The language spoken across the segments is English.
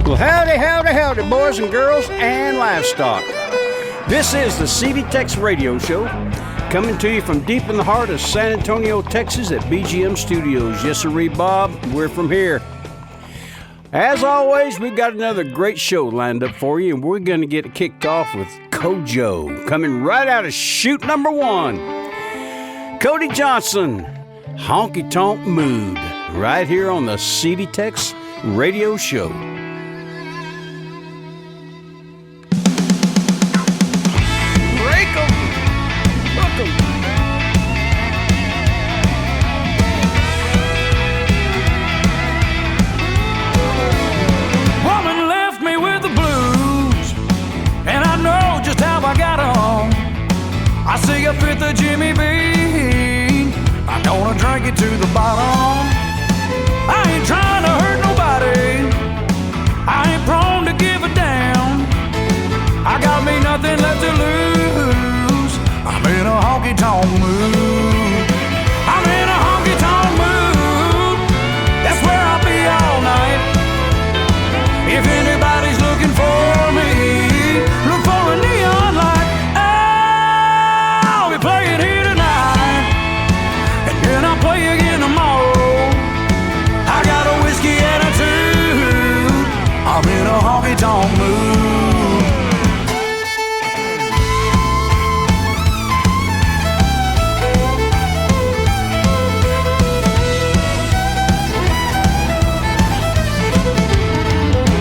Well, howdy, howdy, howdy, boys and girls and livestock. This is the CD TEX Radio Show, coming to you from deep in the heart of San Antonio, Texas at BGM Studios. Yes, sirree, Bob, we're from here. As always, we've got another great show lined up for you, and we're going to get it kicked off with Kojo, coming right out of chute number 1. Cody Johnson, Honky Tonk Mood, right here on the CD TEX Radio Show. I see a fifth of Jimmy Bean, I'm gonna drink it to the bottom. I ain't trying to hurt nobody, I ain't prone to give a damn. I got me nothing left to lose, I'm in a honky-tonk mood. I'm in a honky-tonk mood, that's where I'll be all night. If anybody's looking for me, look for a neon light. Playing here tonight, and then I'll play again tomorrow. I got a whiskey attitude, I'm in a honky-tonk mood.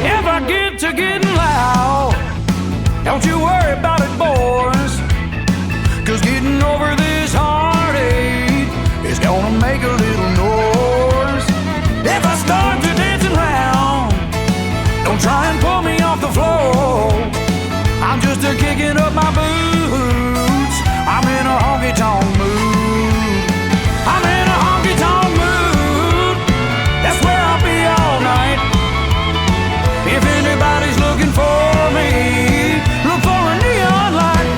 If I get to getting loud, don't you worry about it, boys. 'Cause getting over this heartache is gonna make a little noise. If I start to dancing round, don't try and pull me off the floor. I'm just kicking up my boots, I'm in a honky-tonk mood. I'm in a honky-tonk mood, that's where I'll be all night. If anybody's looking for me, look for a neon light.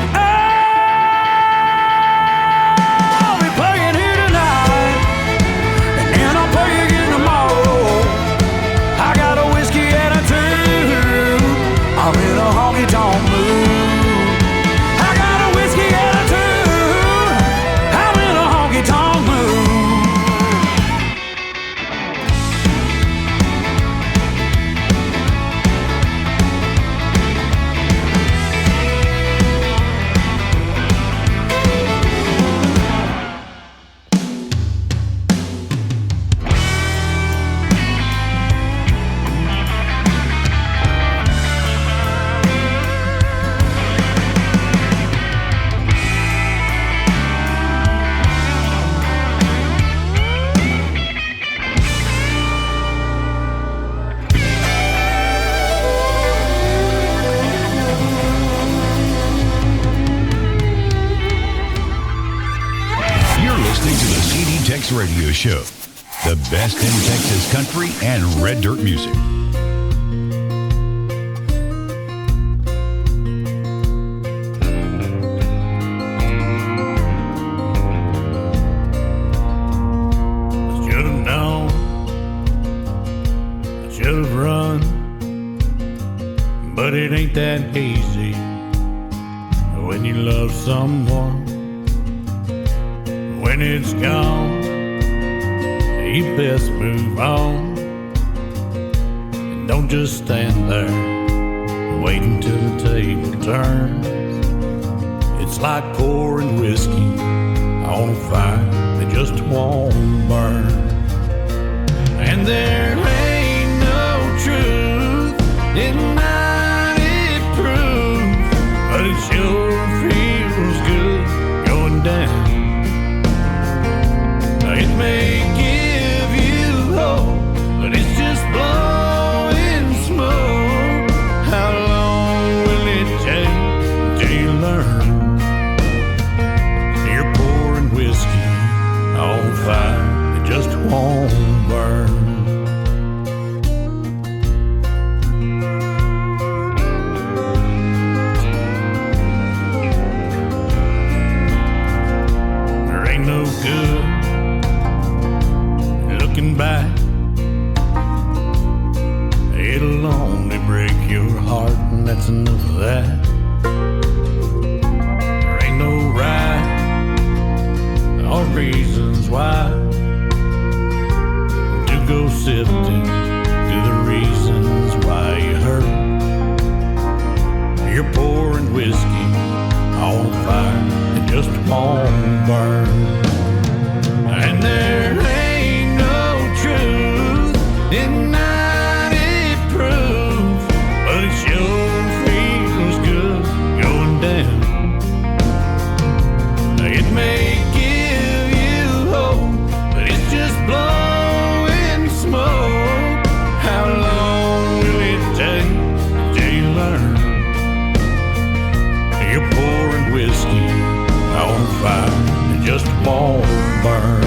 I'm in a honky-tonk mood. I got a whiskey attitude, I'm in a honky-tonk mood. Radio Show, the best in Texas country and red dirt music. I should have known, I should have run, but it ain't that easy when you love someone. When it's gone, you best move on, and don't just stand there waiting till the table turns. It's like pouring whiskey on a fire that just won't burn. And there ain't no truth denying it proves, but it sure feels good going down. It may give you hope, but it's just blowing smoke. How long will it take till you learn? You're pouring whiskey on fire that just won't burn. it'll only break your heart, and that's enough of that. There ain't no right or reasons why to go sifting through the reasons why you hurt. You're pouring whiskey on fire, it just won't burn. And there ain't no truth in 90 proof, but it sure feels good going down. It may give you hope, but it's just blowing smoke. How long will it take till you learn? You're pouring whiskey on fire, it just won't burn.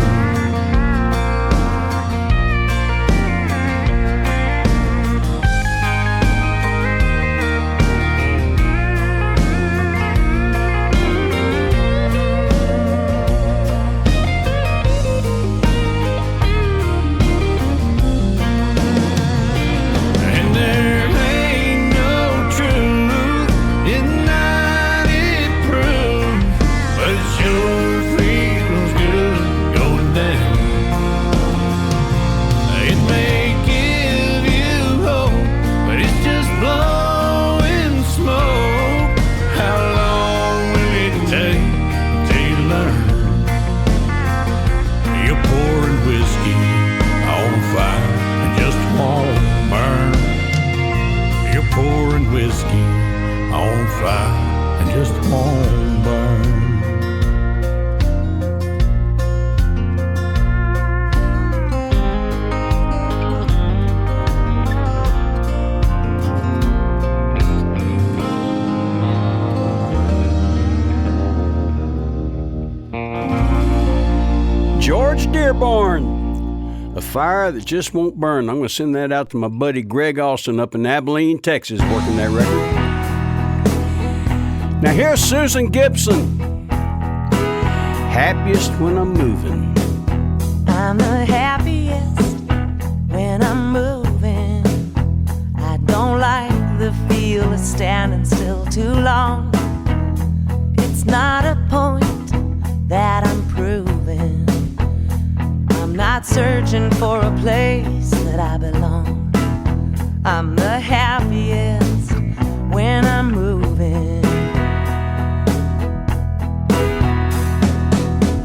A fire that just won't burn. I'm going to send that out to my buddy Greg Austin up in Abilene, Texas, working that record. Now here's Susan Gibson. Happiest when I'm moving. I'm the happiest when I'm moving. I don't like the feel of standing still too long. It's not a point that I'm proving. I'm not searching for a place that I belong. I'm the happiest when I'm moving.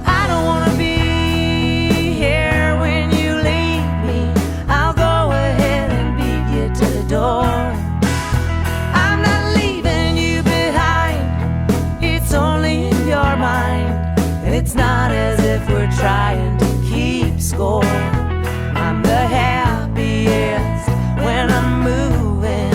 I don't want to be here when you leave me. I'll go ahead and beat you to the door. I'm not leaving you behind. It's only in your mind. And it's not as if we're trying to keep score. I'm the happiest when I'm moving.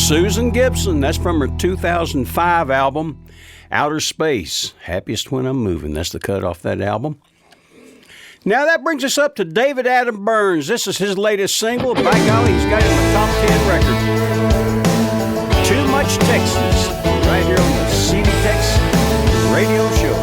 Susan Gibson. That's from her 2005 album, Outer Space. Happiest When I'm Moving. That's the cut off that album. Now that brings us up to David Adam Burns. This is his latest single. By golly, he's got it in the top 10 record. Too Much Texas. Right here on the CD TEX Radio Show.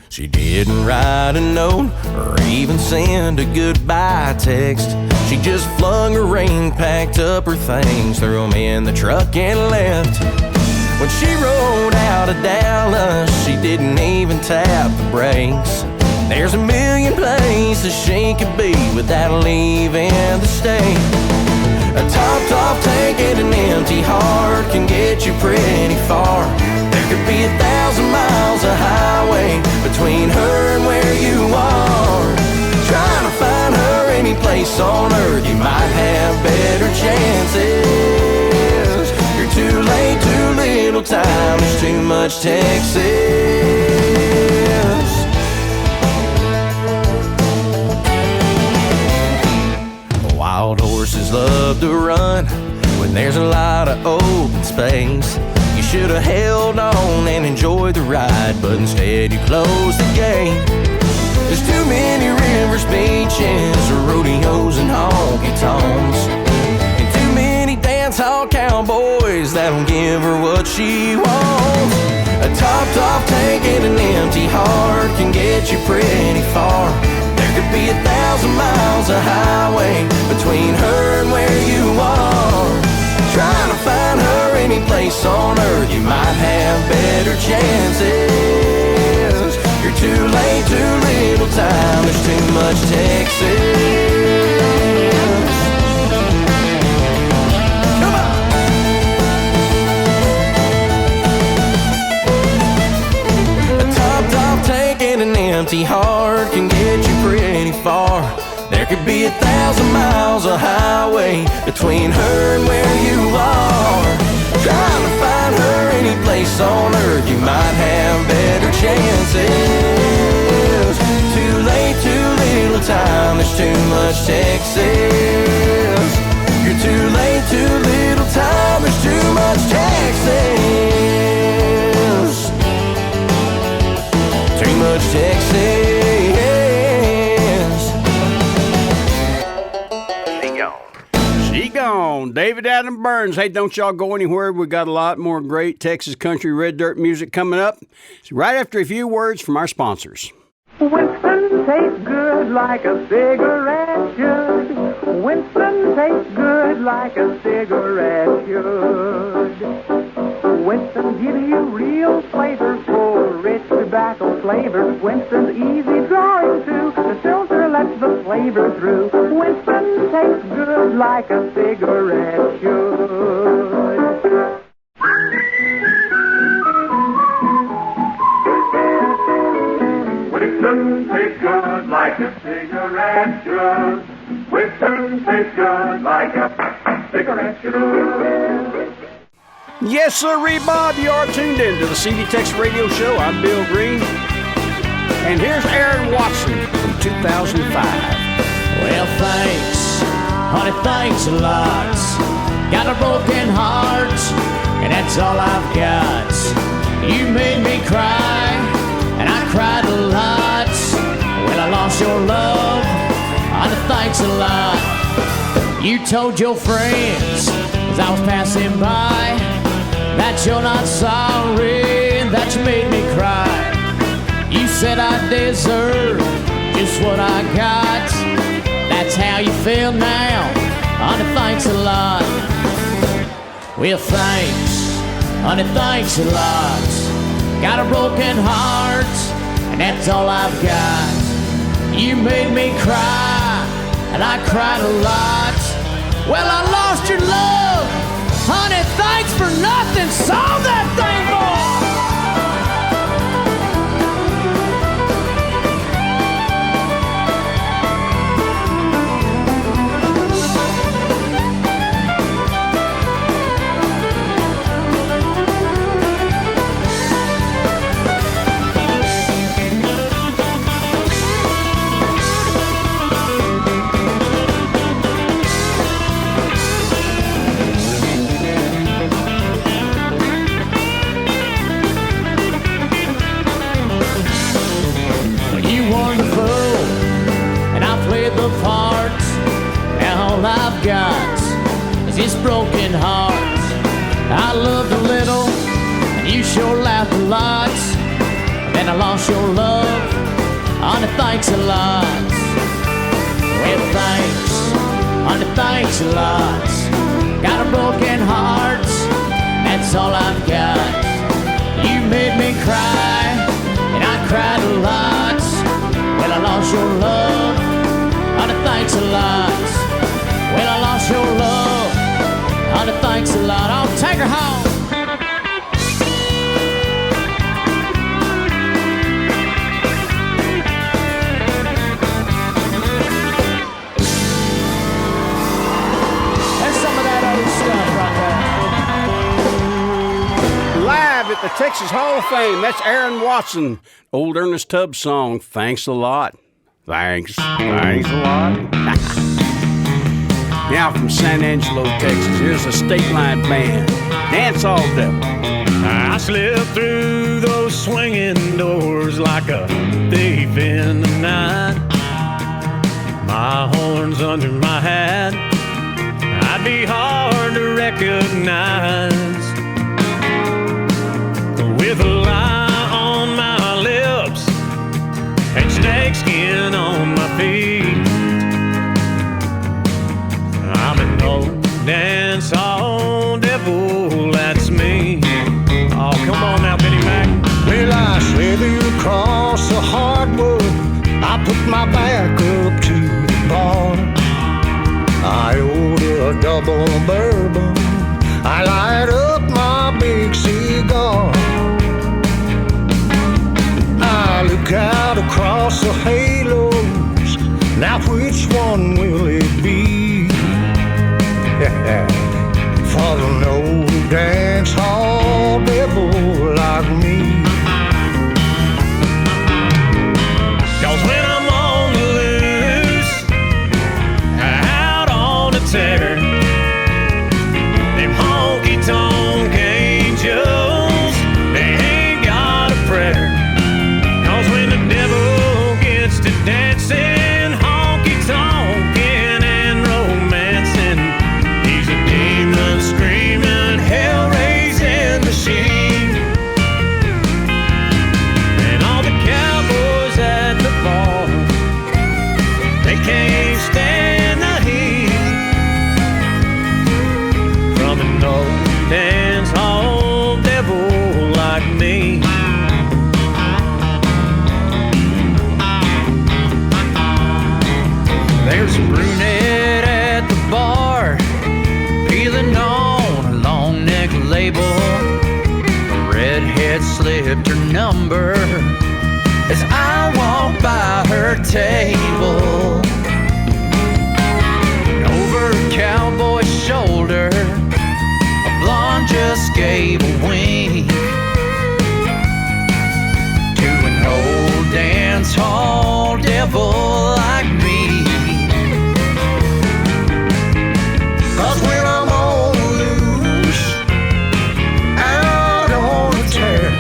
She didn't write a note or even send a goodbye text. She just flung her ring, packed up her things, threw them in the truck and left. When she rode out of Dallas, she didn't even tap the brakes. There's a million places she could be without leaving the state. A topped-off tank and an empty heart can get you pretty far. There could be 1,000 miles of highway between her and where you are. Trying to find her any place on earth, you might have better chances. You're too late, too little time, there's too much Texas. Wild horses love to run when there's a lot of open space. You should have held on and enjoyed the ride, but instead you closed the gate. There's too many rivers, beaches, rodeos and honky-tonks, and too many dance-hall cowboys that'll give her what she wants. A topped-off tank and an empty heart can get you pretty far. There could be 1,000 miles of highway between her and where you are. Trying to find her any place on earth, you might have better chances. You're too late, too little time, there's too much Texas. Come on! A top tank and an empty heart can get you pretty far. There could be 1,000 miles of highway between her and where you are. Trying to find her any place on earth, you might have better chances. Too late, too little time, there's too much Texas. You're too late, too little time, there's too much Texas. Too much Texas. David Adam Burns. Hey, don't y'all go anywhere. We got a lot more great Texas country red dirt music coming up. It's right after a few words from our sponsors. Winston tastes good like a cigarette should. Winston tastes good like a cigarette should. Winston gives you real flavorful, rich tobacco flavor. Winston's easy drawing too. The filter lets the flavor through. Winston tastes good like a cigarette should. Winston tastes good like a cigarette should. Winston tastes good like a cigarette should. Yes, sirree, Bob. You are tuned in to the CD TEX Radio Show. I'm Bill Green. And here's Aaron Watson from 2005. Well, thanks, honey, thanks a lot. Got a broken heart, and that's all I've got. You made me cry, and I cried a lot. Well, I lost your love, honey, thanks a lot. You told your friends, as I was passing by, that you're not sorry, that you made me cry. You said I deserve just what I got. That's how you feel now, honey, thanks a lot. Well, thanks, honey, thanks a lot. Got a broken heart, and that's all I've got. You made me cry, and I cried a lot. Well, I lost your love, honey, thanks for nothing. Solve that thing, boy. wonderful, and I played the part. Now all I've got is this broken heart. I loved a little, and you sure laughed a lot. Then I lost your love, honey, thanks a lot. Well, thanks, honey, thanks a lot. Got a broken heart, that's all I've got. You made me cry, and I cried a lot. Well, I lost your love, honey, thanks a lot. Well, I lost your love, honey, thanks a lot. I'll take her home. That's some of that old stuff right there. Live at the Texas Hall of Fame, that's Aaron Watson. Old Ernest Tubb song, Thanks a Lot. Thanks a lot. Now from San Angelo, Texas, here's a State Line Band, Dance All Devil. I slipped through those swinging doors like a thief in the night. My horns under my hat, I'd be hard to recognize. With a lie on my lips and snakeskin on my feet, I'm an old dance hall devil, that's me. Oh, come on now, Benny Mac. Well, I slithered across the hardwood. I put my back up to the bar. I ordered a double bourbon. I light up my big cigar. I look out across the halos. Now which one will it be? For an old dance hall devil like me. 'Cause when I'm on the loose, out on the tear, them honky-tonk angels, they ain't got a prayer. 'Cause when the devil gets to dancing, honky-tonking and romancing, he's a demon screaming, hell-raising machine. And all the cowboys at the bar, they can't stand the heat from an old dance hall devil like me. There's a brunette at the bar, peeling on a long neck label. A redhead slipped her number as I walked by her table. Over a cowboy's shoulder, a blonde just gave a wink to an old dance hall devil like me. 'Cause when I'm on the loose, out on the tear,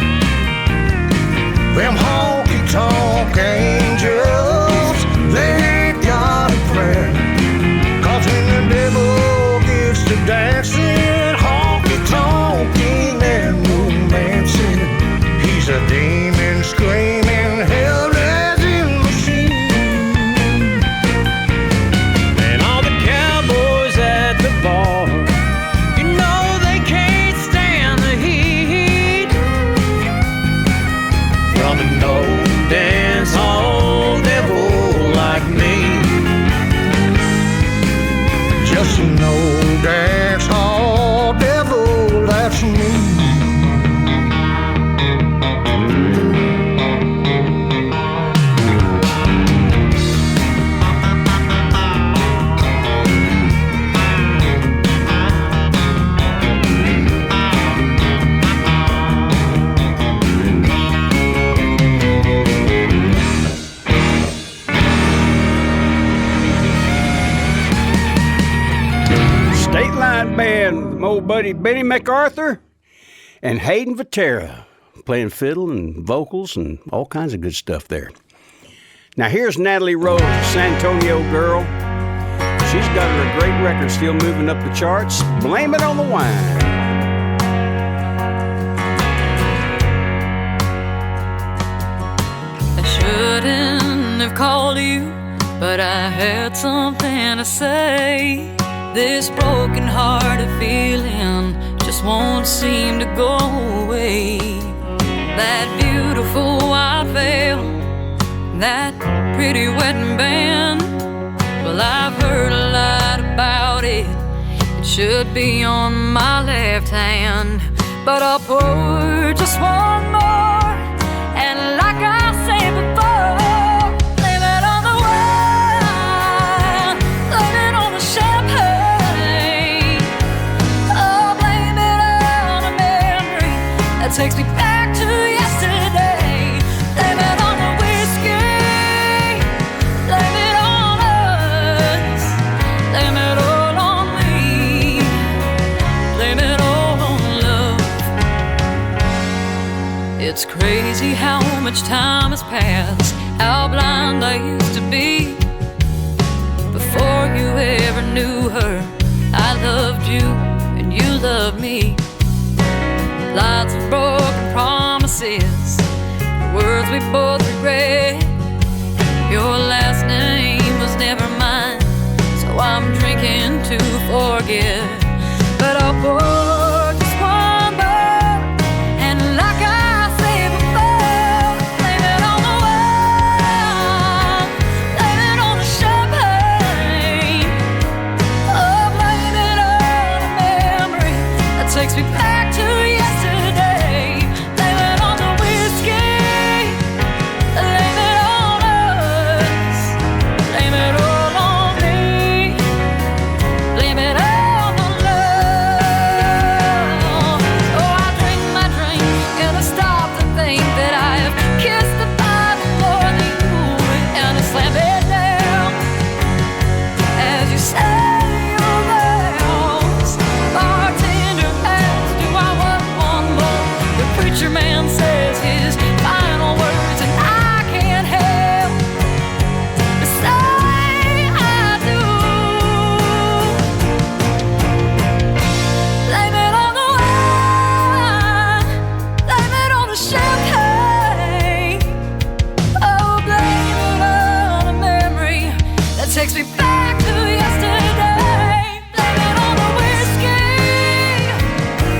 them honky-tonk angels, they ain't got a prayer. 'Cause when the devil gets to dancing, honky-tonking and romancing, he's a demon screaming, hell-raising machine. And all the cowboys at the bar, you know they can't stand the heat from an old dance hall devil like me. Just an old dance hall devil, that's me. State Line Band with my old buddy Benny MacArthur and Hayden Vatera playing fiddle and vocals and all kinds of good stuff there. Now here's Natalie Rose, a San Antonio girl. She's got her a great record still moving up the charts. Blame It on the Wine. I shouldn't have called you, but I had something to say. This broken-hearted feeling just won't seem to go away. That beautiful white veil, that pretty wedding band, well, I've heard a lot about it. It should be on my left hand, but I'll pour just one more, and like I said before, blame it on the wine, blame it on the champagne, oh, blame it on a memory that takes me back to yesterday. Blame it on the whiskey, blame it on us, blame it all on me, blame it all on love. It's crazy how much time has passed, how blind I used to be. Before you ever knew her, I loved you and you loved me. Lots of broken promises, words we both regret. Your last name was never mine, so I'm drinking to forget. But I'll pour just one more, and like I said before, blame it on the wine, blame it on the champagne, oh, blame it on a memory that takes me back to yesterday. Blame it on the whiskey, blame it on us, blame it all on me, blame it all on love. Oh, I drink my drink and I stop to think that I have kissed the Bible more than you, and I slam it down as you say your vows. Bartender asks, do I want one more? The preacher man says his final words, and I can't help but say I do. Blame it on the wine, blame it on the champagne, oh, blame it on a memory that takes me back to yesterday. Blame it on the whiskey,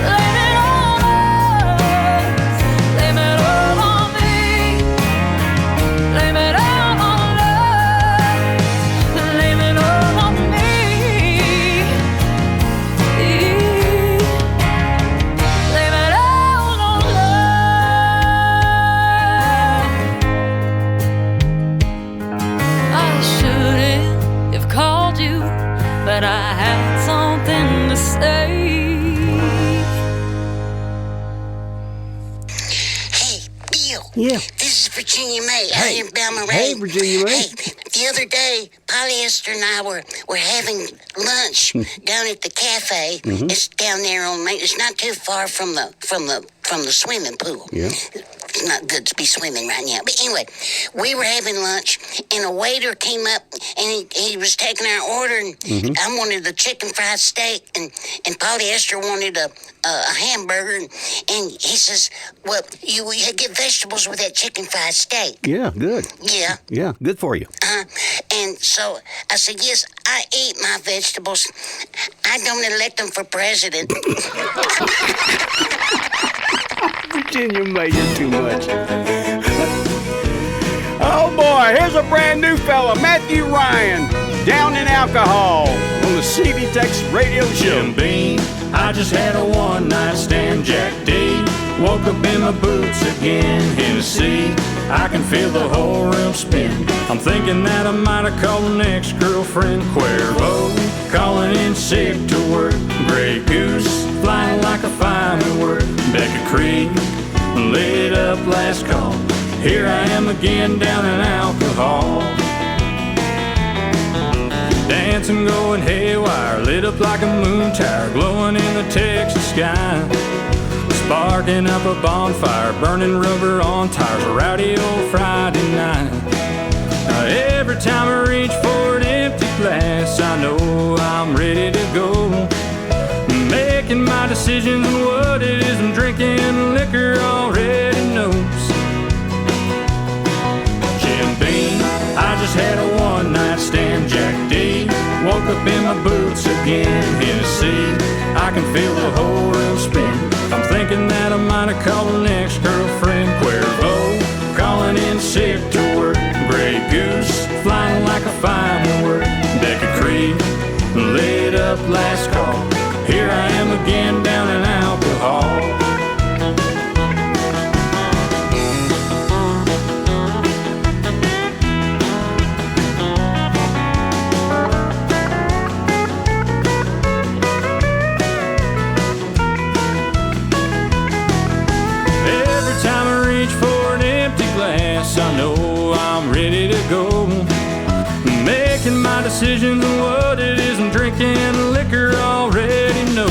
blame it on us, blame it all on me, blame it all on love, blame it all on me, blame it all on love. I shouldn't have called you, but I had something to say. Hey, Bill. Yeah. This is Virginia May. Hey. I am Belma Ray. Hey, Virginia May. Hey, the other day, Polyester and I were having lunch down at the cafe. It's down there on Main. It's not too far from the swimming pool. Yeah. It's not good to be swimming right now. But anyway, we were having lunch, and a waiter came up, and he was taking our order, and I wanted the chicken fried steak, and Polyester wanted a hamburger, and he says, well, you get vegetables with that chicken fried steak. Yeah, good. Yeah. Yeah, good for you. And so I said, yes, I eat my vegetables. I don't elect them for president. Virginia May, you're too much. Oh boy, here's a brand new fella, Matthew Ryan, Down in Alcohol on the CD TEX Radio Show. Jim Beam, I just had a one-night stand, Jack D. Woke up in my boots again, Hennessy. I can feel the whole room spin. I'm thinking that I might have called an ex-girlfriend Cuervo, calling in sick to work. Grey Goose, flying like a firework. Becca Creek, lit up last call. Here I am again down in alcohol. Dancing, going haywire, lit up like a moon tower, glowing in the Texas sky. Sparking up a bonfire, burning rubber on tires, a rowdy old Friday night. time I reach for an empty glass, I know I'm ready to go. Making my decisions on what it is I'm drinking, liquor already knows. Jim Beam, I just had a one-night stand, Jack D. Woke up in my boots again, Hennessy. I can feel the whole room spin. I'm thinking that I might have called an ex-girlfriend. Cuervo, calling in sick to work. Grey Goose, flying like a firework. Deck of Creed, lit up last call. Here I am again down in alcohol. I know I'm ready to go. Making my decisions on what it is I'm drinking, liquor already knows.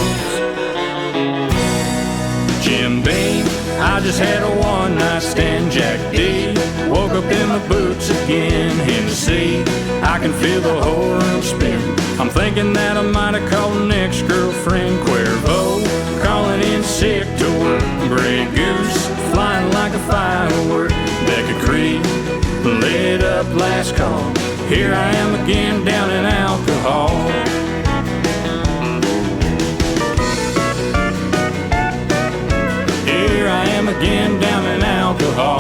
Jim Beam, I just had a one-night stand, Jack D. Woke up in my boots again, Hennessy. I can feel the whole room spin. I'm thinking that I might have called an ex-girlfriend. Cuervo, calling in sick to work. Grey Goose, flying like a firework. Deck of Creed, lit up last call. Here I am again down in alcohol. Here I am again down in alcohol.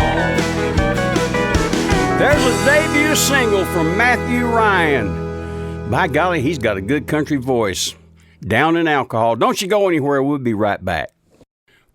There's a debut single from Matthew Ryan. By golly, he's got a good country voice. Down in alcohol. Don't you go anywhere. We'll be right back.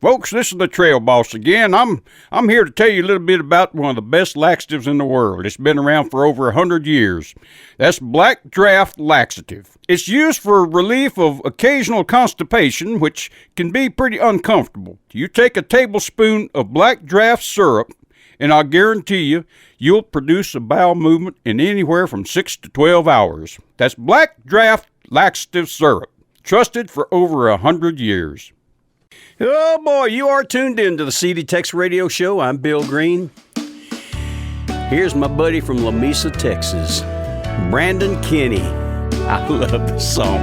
Folks, this is the Trail Boss again. I'm here to tell you a little bit about one of the best laxatives in the world. It's been around for over 100 years. That's Black Draft Laxative. It's used for relief of occasional constipation, which can be pretty uncomfortable. You take a tablespoon of Black Draft syrup, and I'll guarantee you, you'll produce a bowel movement in anywhere from 6 to 12 hours. That's Black Draft Laxative Syrup, trusted for over 100 years. Oh boy, you are tuned in to the CD TEX Radio Show. I'm Bill Green. Here's my buddy from La Mesa, Texas, Brandon Kinney. I love this song.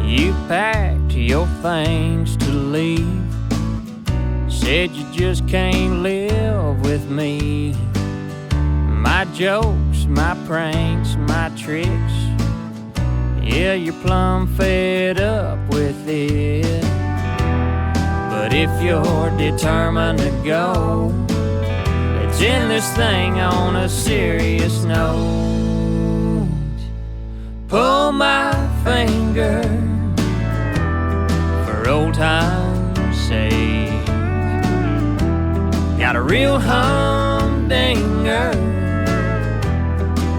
You packed your things to leave. Said you just can't live with me. My jokes, my pranks, my tricks. Yeah, you're plumb fed up with it. But if you're determined to go, let's end this thing on a serious note. Pull my finger for old time's sake. Got a real humdinger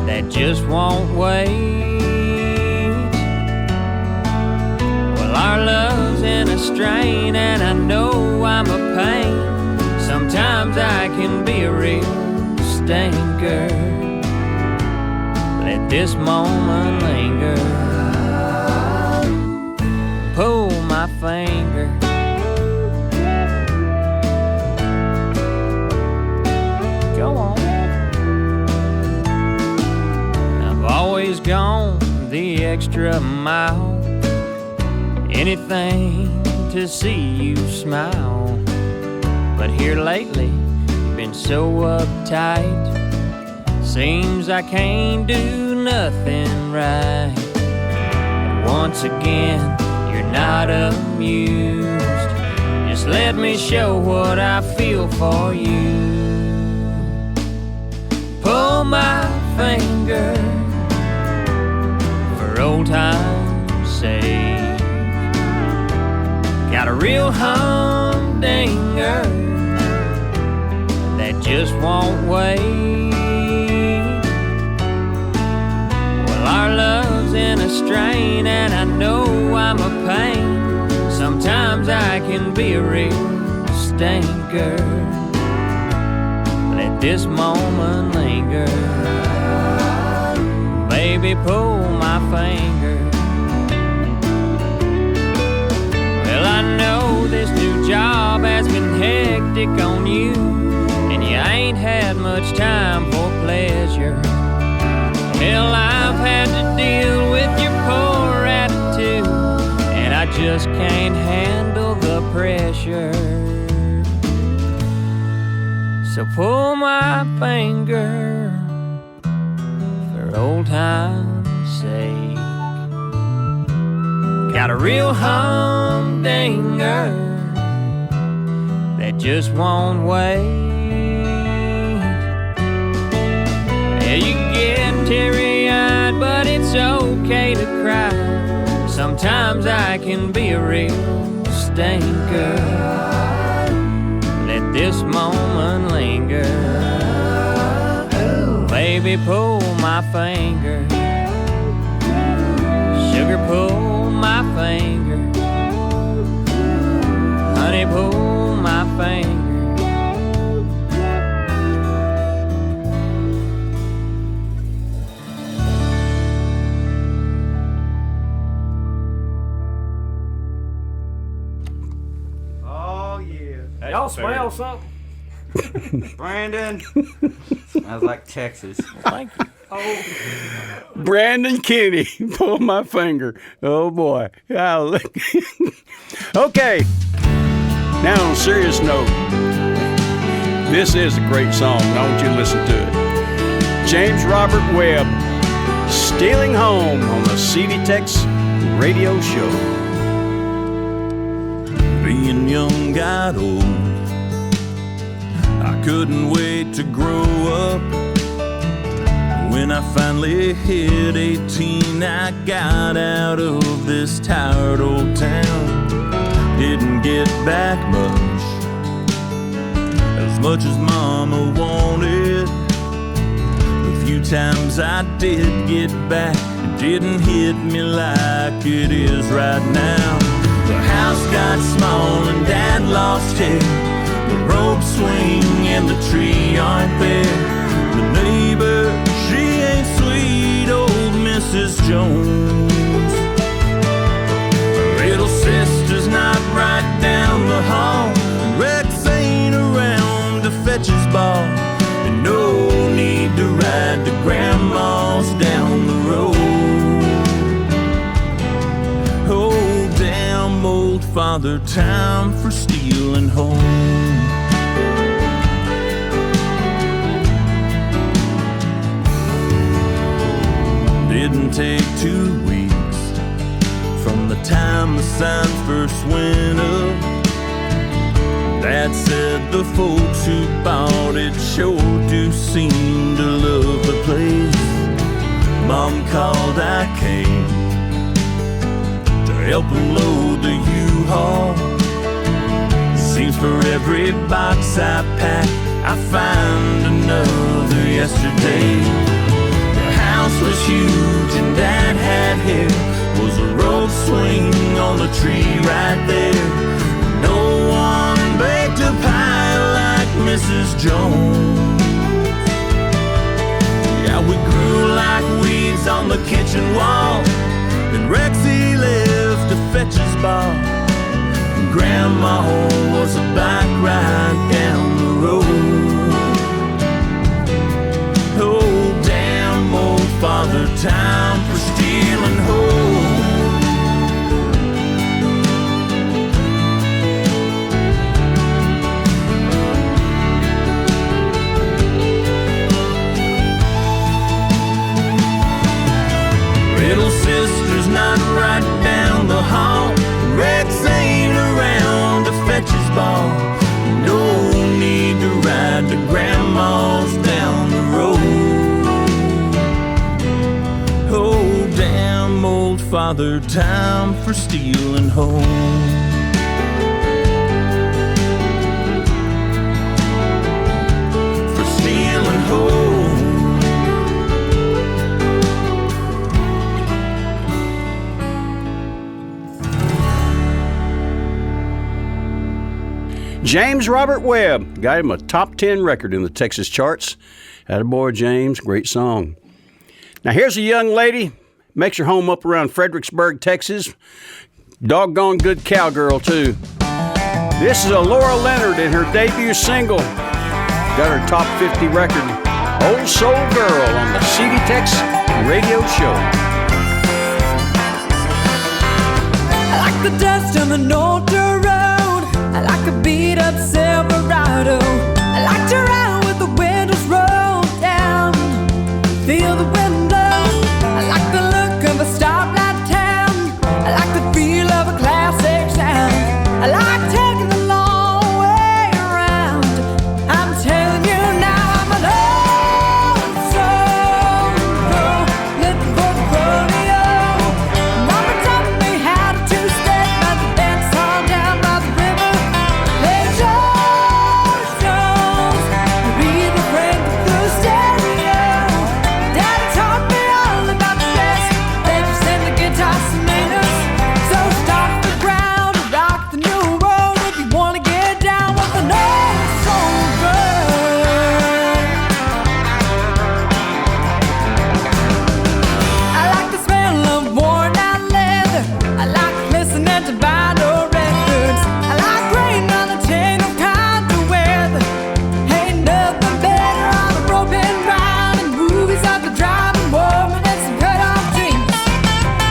that just won't wait. Our love's in a strain, and I know I'm a pain. Sometimes I can be a real stinker. Let this moment linger. Pull my finger. Go on. I've always gone the extra mile. Anything to see you smile. But here lately, you've been so uptight. Seems I can't do nothing right. But once again, you're not amused. Just let me show what I feel for you. Pull my finger for old time's sake. Got a real humdinger that just won't wait. Well, our love's in a strain, and I know I'm a pain. Sometimes I can be a real stinker. Let this moment linger. Baby, pull my finger. I know this new job has been hectic on you, and you ain't ain't had much time for pleasure. Hell, I've had to deal with your poor attitude, and I just can't handle the pressure. So pull my finger for old time's sake. Got a real humdinger that just won't wait. Yeah, you get teary-eyed, but it's okay to cry. Sometimes I can be a real stinker. Let this moment linger. Baby, pull my finger. Sugar, pull my finger. Honey, pull my finger. Oh, yeah. Y'all smell something? Brandon. Smells like Texas. Thank you. Oh. Brandon Kenny, pull my finger. Oh boy. Okay. Now on a serious note, this is a great song. I want you to listen to it. James Robert Webb, Stealing Home on the CD TEX Radio Show. Being young got old. I couldn't wait to grow up. When I finally hit 18, I got out of this tired old town. Didn't get back much as Mama wanted. The few times I did get back, it didn't hit me like it is right now. The house got small and Dad lost hair. The rope swing and the tree aren't there. The neighbor, she ain't sweet old Mrs. Jones. Her little sister's not right down the hall, and Rex ain't around to fetch his ball. And no need to ride to Grandma's down the road. Oh, damn old Father Time for stealing home. Didn't take 2 weeks from the time the signs first went up. Dad said the folks who bought it sure do seem to love the place. Mom called, I came to help him load the U-Haul. Seems for every box I pack, I find another yesterday. Was huge and Dad had hair. Was a rope swing on the tree right there. No one baked a pie like Mrs. Jones. Yeah, we grew like weeds on the kitchen wall. Then Rexy left to fetch his ball. And Grandma was a bike ride down the road. Father Time for stealing home. Little sister's not right down the hall. Rex ain't around to fetch his ball. No need to ride to Grandma's down the road. Oh, damn old Father Time for stealing home. For stealing home. James Robert Webb got him a top 10 record in the Texas charts. Attaboy, James, great song. Now, here's a young lady, makes her home up around Fredericksburg, Texas. Doggone good cowgirl, too. This is a Laura Leonard in her debut single, got her top 50 record, Old Soul Girl, on the CD TEX Radio Show. I like the dust on the North Road. I like a beat up Silverado. I like to ride with the windows rolled down. Feel the wind blow. I like the look of a stoplight town. I like the feel of a classic sound. I like taking the long way around. I'm telling you now, I'm an old soul girl, living for the rodeo. Mama taught me how to two-step by the dance hall down by the river. Play George Jones, read the Frank the stereo. Daddy taught me all about the best. They just send the guitar singers. So stop the ground, rock the new world if you wanna get down with an old soul girl. I like the smell of worn out leather. I like listening to vinyl records. I like rain on the chain of kind to weather. Ain't nothing better on a broken ride and movies of the driving woman and some cut off jeans.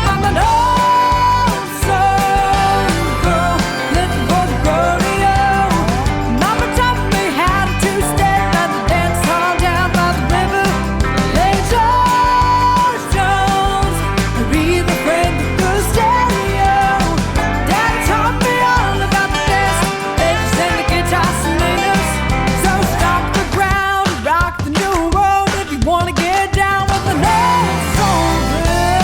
I'm an old soul girl, living for the rodeo. Mama taught me how to two-step by the dance hall down by the river. Play George Jones, read the Frank the stereo. Daddy taught me all about the best. They just send the guitar singers. So stop the ground, rock the new world if you wanna get down with an old soul girl.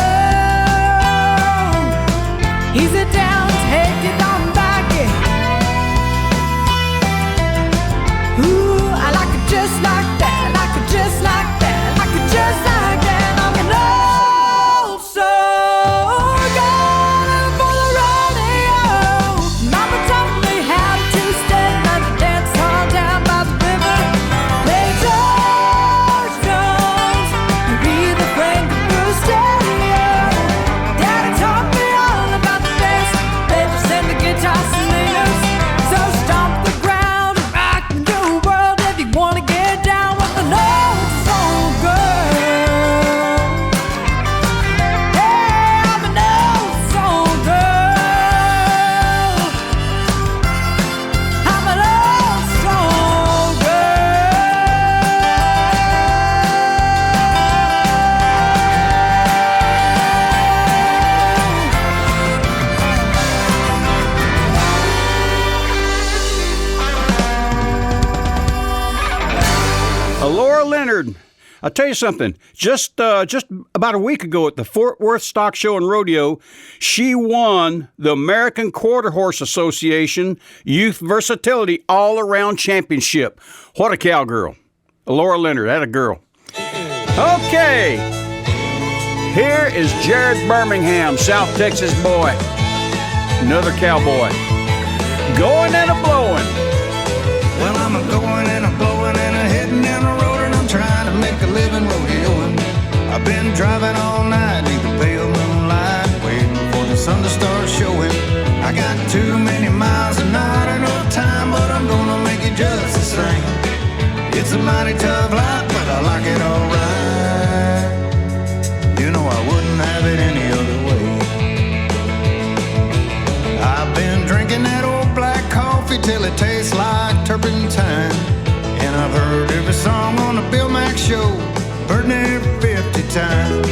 Easy down, take it on back. Ooh, I like it just like that. I like it just like that. I like it just like that. I'm an old soul girl living for the rodeo. Mama taught me how to two-step by the dance hall down by the river. Play George Jones, read the Frank the stereo. Daddy taught me all about the best. They just send the guitar singers. So stomp the ground and rock the new world if you wanna get down with an old soul girl. Hey, I'm an old soul girl. I'm an old soul Laura Leonard. I'll tell you something. Just about a week ago at the Fort Worth Stock Show and Rodeo, she won the American Quarter Horse Association Youth Versatility All-Around Championship. What a cowgirl. Laura Leonard, that a girl. Okay. Here is Jared Birmingham, South Texas boy. Another cowboy. Going and a-blowing. Well, I'm a-going and a-blowing and a-heading down the road, and I'm trying to make a living rodeoing. I've been driving all night, neath the pale moonlight, waiting for the sun to start showing. I got too many miles and not enough time, but I'm gonna make it just the same. It's a mighty tough life, but I like it alright. You know I wouldn't have it any other way. I've been drinking that old black coffee till it tastes like turpentine. And I've heard every song on the Bill Mack show, heard it 50 times.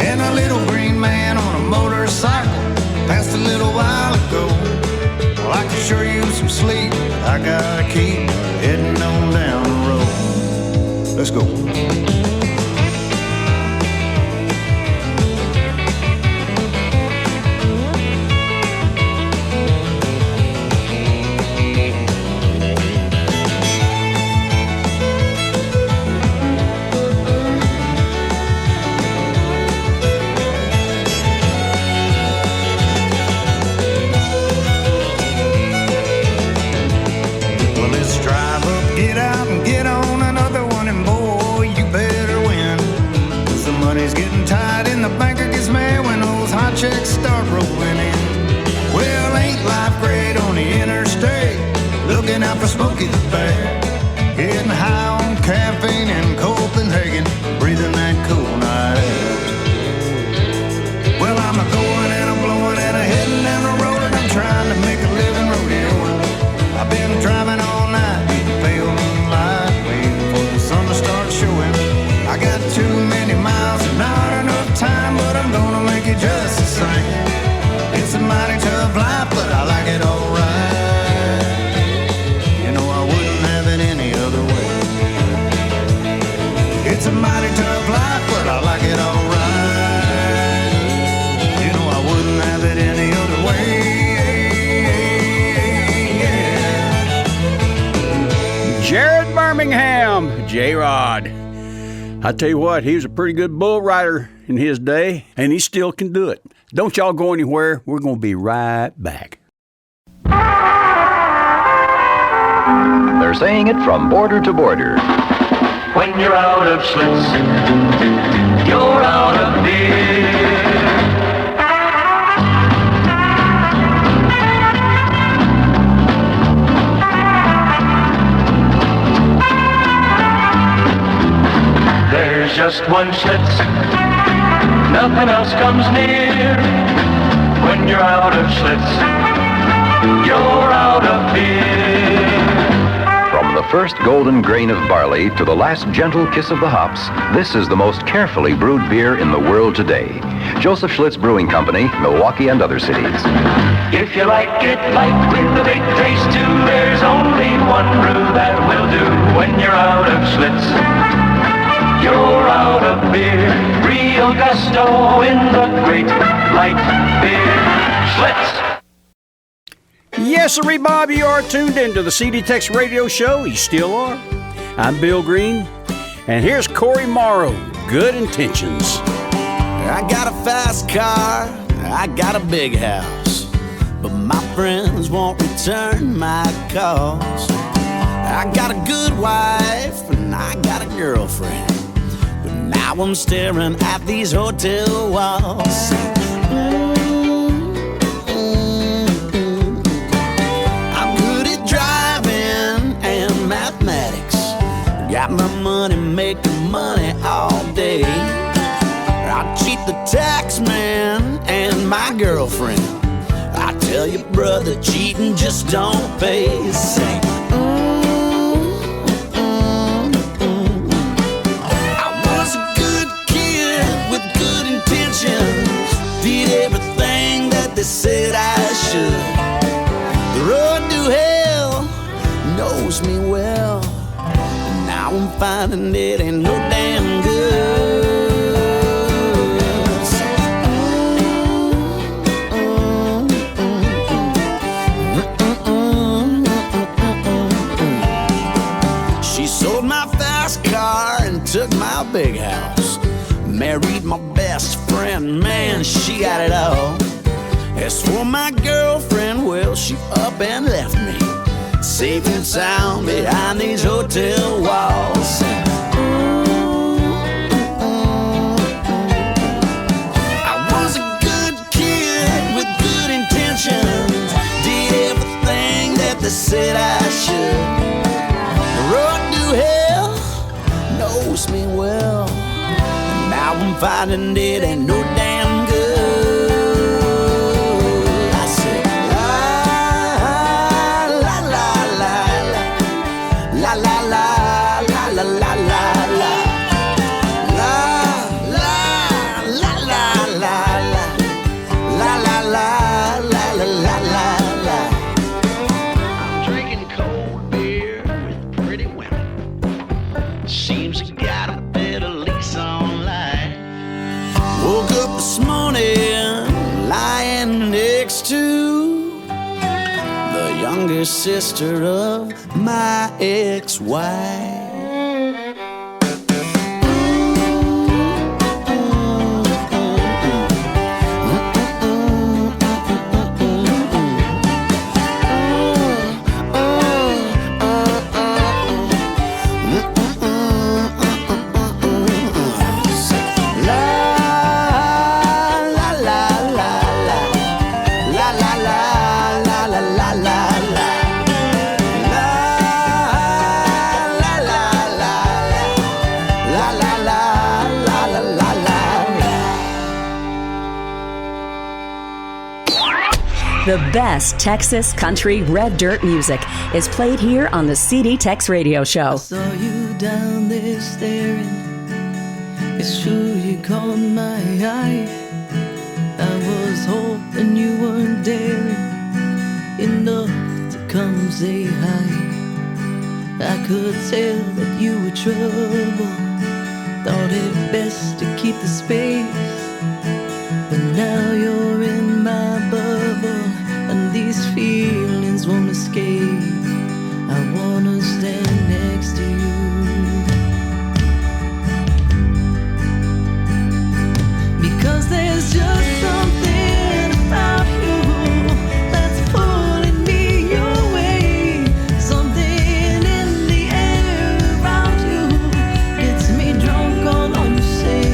And a little green man on a motorcycle passed a little while ago. Well, I could sure use some sleep. I gotta keep heading on down the road. Let's go. Well, let's drive up, get out, and get on another one, and boy, you bet rain in Copenhagen, breathing that cool night air. Well, I'm a going and I'm blowing and I'm heading down the road and I'm trying to make a living rodeoing. I've been driving all night, beating pale moonlight, waiting for the sun to start showing. I got too many miles and not enough time, but I'm gonna make it just the same. It's a mighty tough life, but I like it alright. You know I wouldn't have it any other way. It's a mighty tough life, but I like it alright. You know I wouldn't have it any other way. Jared Birmingham, J-Rod. I tell you what, he was a pretty good bull rider in his day, and he still can do it. Don't y'all go anywhere. We're going to be right back. They're saying it from border to border. When you're out of Schlitz, you're out of beer. There's just one Schlitz, nothing else comes near. When you're out of Schlitz, you're out of beer. From the first golden grain of barley to the last gentle kiss of the hops, this is the most carefully brewed beer in the world today. Joseph Schlitz Brewing Company, Milwaukee and other cities. If you like it light with a big taste too, there's only one brew that will do. When you're out of Schlitz, you're out of beer. Real gusto in the great light beer. Schlitz. Yes, sirree, Bob, you are tuned into the CD TEX Radio Show. You still are. I'm Bill Green, and here's Corey Morrow, Good Intentions. I got a fast car, I got a big house, but my friends won't return my calls. I got a good wife, and I got a girlfriend, but now I'm staring at these hotel walls. Got my money making money all day. I cheat the tax man and my girlfriend. I tell you, brother, cheating just don't pay. Say, I was a good kid with good intentions. Did everything that they said I should. The road to hell knows me well. Now I'm finding it ain't no damn good. She sold my fast car and took my big house. Married my best friend, man, she got it all. As for my girlfriend, well, she up and left me, safe and sound behind these hotel walls. I was a good kid with good intentions. Did everything that they said I should. The road to hell knows me well, and now I'm finding it ain't no damn good. Sister of my ex-wife. The best Texas country red dirt music is played here on the CD TEX Radio Show. I saw you down there staring. It's true you caught my eye. I was hoping you weren't daring enough to come say hi. I could tell that you were trouble. Thought it best to keep the space. But now you're in my bubble, and these feelings won't escape. I wanna stand next to you. Because there's just something about you that's pulling me your way. Something in the air around you gets me drunk on all you say.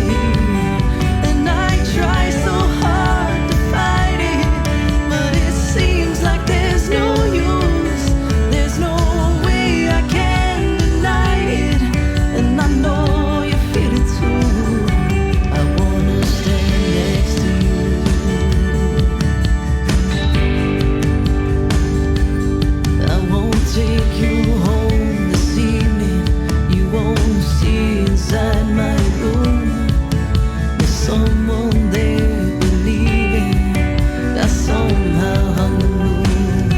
And I try so hard to fight it, but it seems like there's no use. There's no way I can deny it, and I know you feel it too. I wanna stand next to you. I won't take you home this evening. You won't see inside my room. There's someone there believing I somehow hung the moon.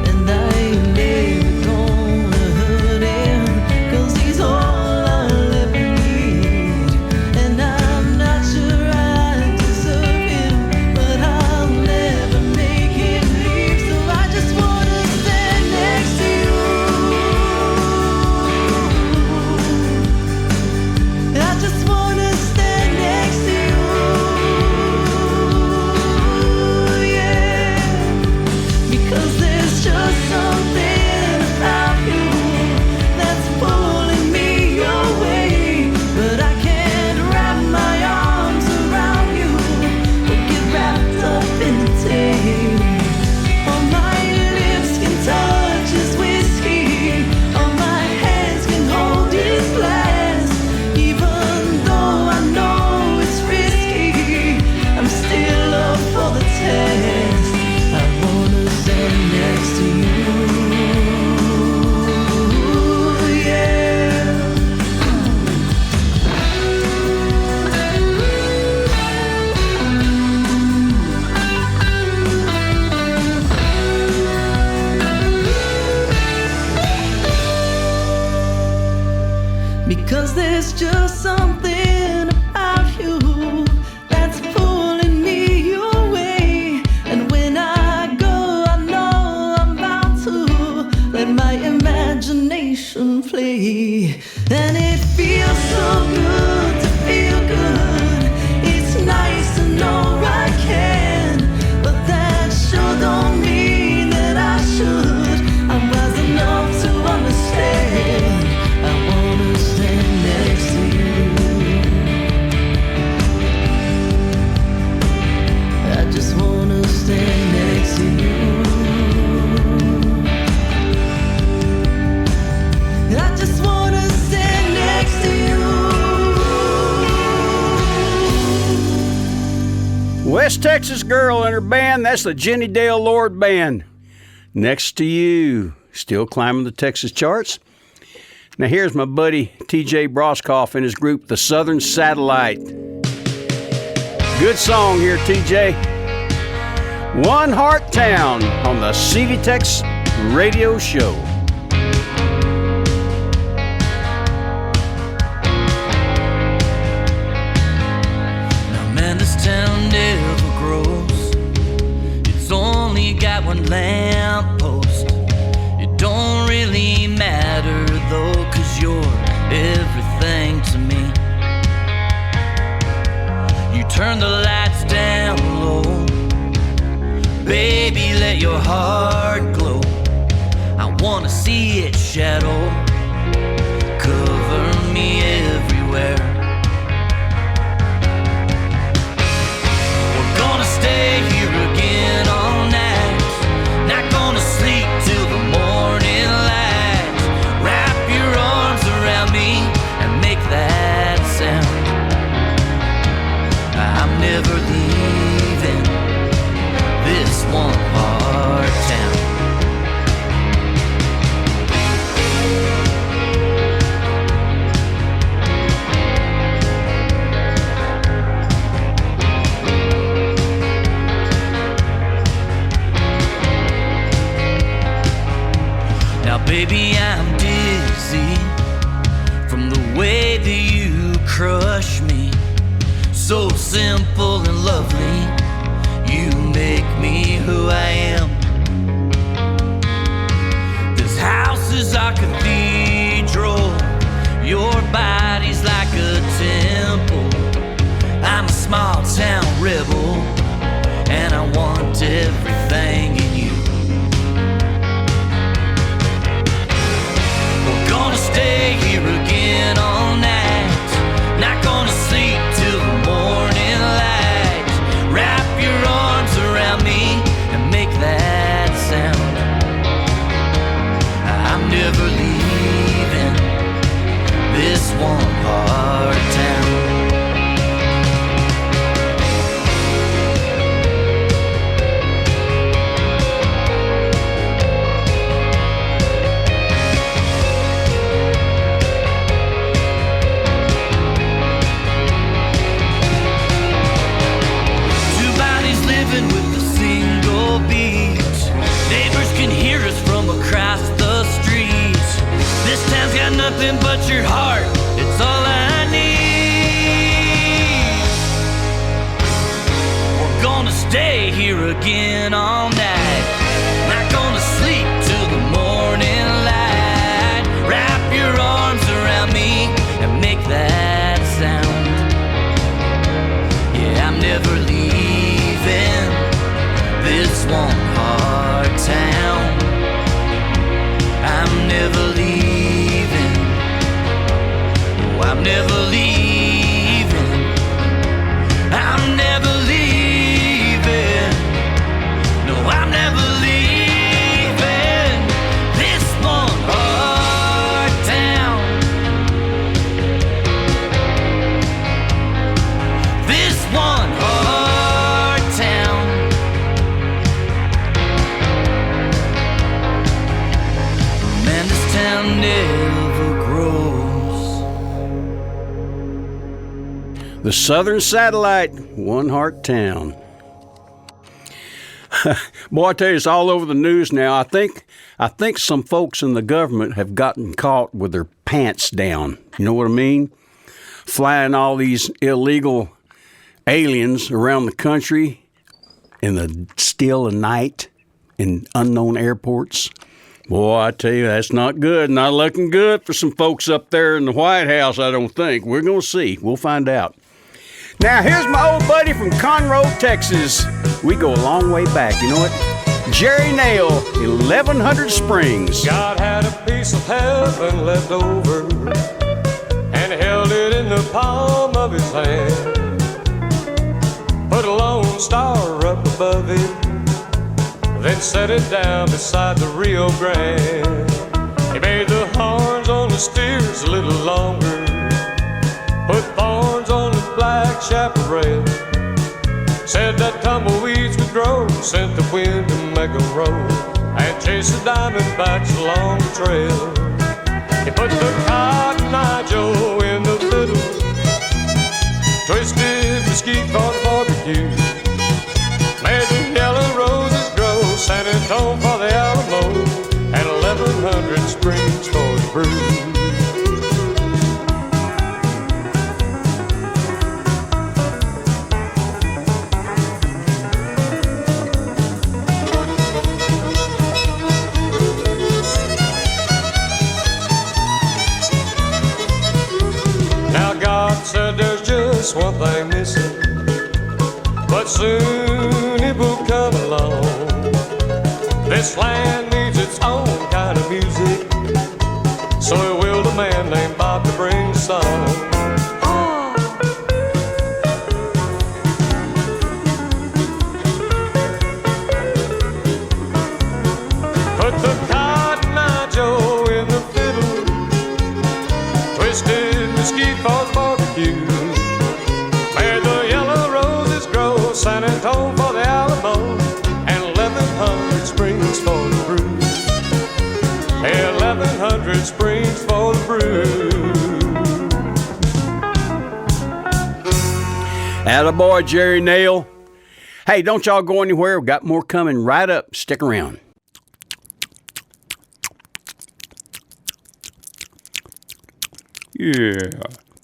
And I ain't never gonna hurt him, 'cause he's all I'll ever need. And I'm not sure I deserve him, but I'll never make him leave. So I just wanna stand next to you. I just wanna stand next to you. Yeah. Because there's just something about you that's pulling me your way. But I can't wrap my arms around you or get wrapped up in the tape. All my lips can touch his whiskey, all my hands can hold his glass. Even though I know it's risky, I'm still up for the test. I wanna stand next to you. Yeah. Because there's just something about you that's pulling me your way. And when I go, I know I'm about to let my imagination play. And it feels so good to feel good. It's nice to know I can, but that sure don't mean that I should. I'm wise enough to understand. I wanna stand next to you. I just wanna stand next to you. I just wanna stand next to you. West Texas girl and her band, that's the Jenny Dale Lord Band. Next to You, still climbing the Texas charts. Now here's my buddy TJ Broskoff and his group, the Southern Satellite. Good song here, TJ. One Heart Town on the CD TEX Radio Show. Now, man, this town never grows. It's only got one lamppost. It don't really matter though, 'cause you're everything to me. You turn the lights down low, baby, let your heart glow. I wanna see its shadow cover me everywhere. We're gonna stay here again all night, not gonna sleep till the morning light. Wrap your arms around me and make that sound. I'm never leaving this one Maybe I'm dizzy from the way that you crush me. So simple and lovely, you make me who I am. This house is our cathedral, your body's like a temple. I'm a small town rebel, and I want everything in you. We're gonna stay here again all night, not gonna sleep till the morning light. Wrap your arms around me and make that sound. I'm never leaving this one hard town. With a single beat, neighbors can hear us from across the street. This town's got nothing but your heart, it's all I need. We're gonna stay here again all night, not gonna sleep till the morning light. Wrap your arms around me and make that sound. Yeah, I'm never leaving this one hard town. I'm never leaving. Oh, I'm never leaving. I'm never leaving. No, I'm never leaving this one hard town. This one hard town. Man, this town never grows. The Southern Satellite, One Heart Town. Boy, I tell you, it's all over the news now. I think some folks in the government have gotten caught with their pants down. You know what I mean? Flying all these illegal aliens around the country in the still of night in unknown airports. Boy, I tell you, that's not good. Not looking good for some folks up there in the White House, I don't think. We're going to see. We'll find out. Now, here's my old buddy from Conroe, Texas. We go a long way back. You know what? Jerry Nail, 1100 Springs. God had a piece of heaven left over and held it in the palm of his hand. Put a lone star up above it, then set it down beside the Rio Grande. He made the horns on the steers a little longer, put thorns on the black chaparral. Said that tumbleweeds would grow, sent the wind to make them roll, and chase the diamondbacks along the trail. He put the cotton eye Joe in the fiddle, twisted mesquite for the barbecue, made the yellow roses grow, San Antonio for the Alamo, and 1100 Springs for the brew. Now God said there's just one thing missing, but soon it will come along. This land needs its own kind of music, so it willed a man named Bob to bring the song. Put the cotton eye Joe in the fiddle, twisted mesquite for the barbecue, made the yellow roses grow, San Antonio for the Alamo, and 1100 Springs for the brew. 1100 Springs for the brew. Attaboy, Jerry Nail. Hey, don't y'all go anywhere. We've got more coming right up. Stick around. Yeah.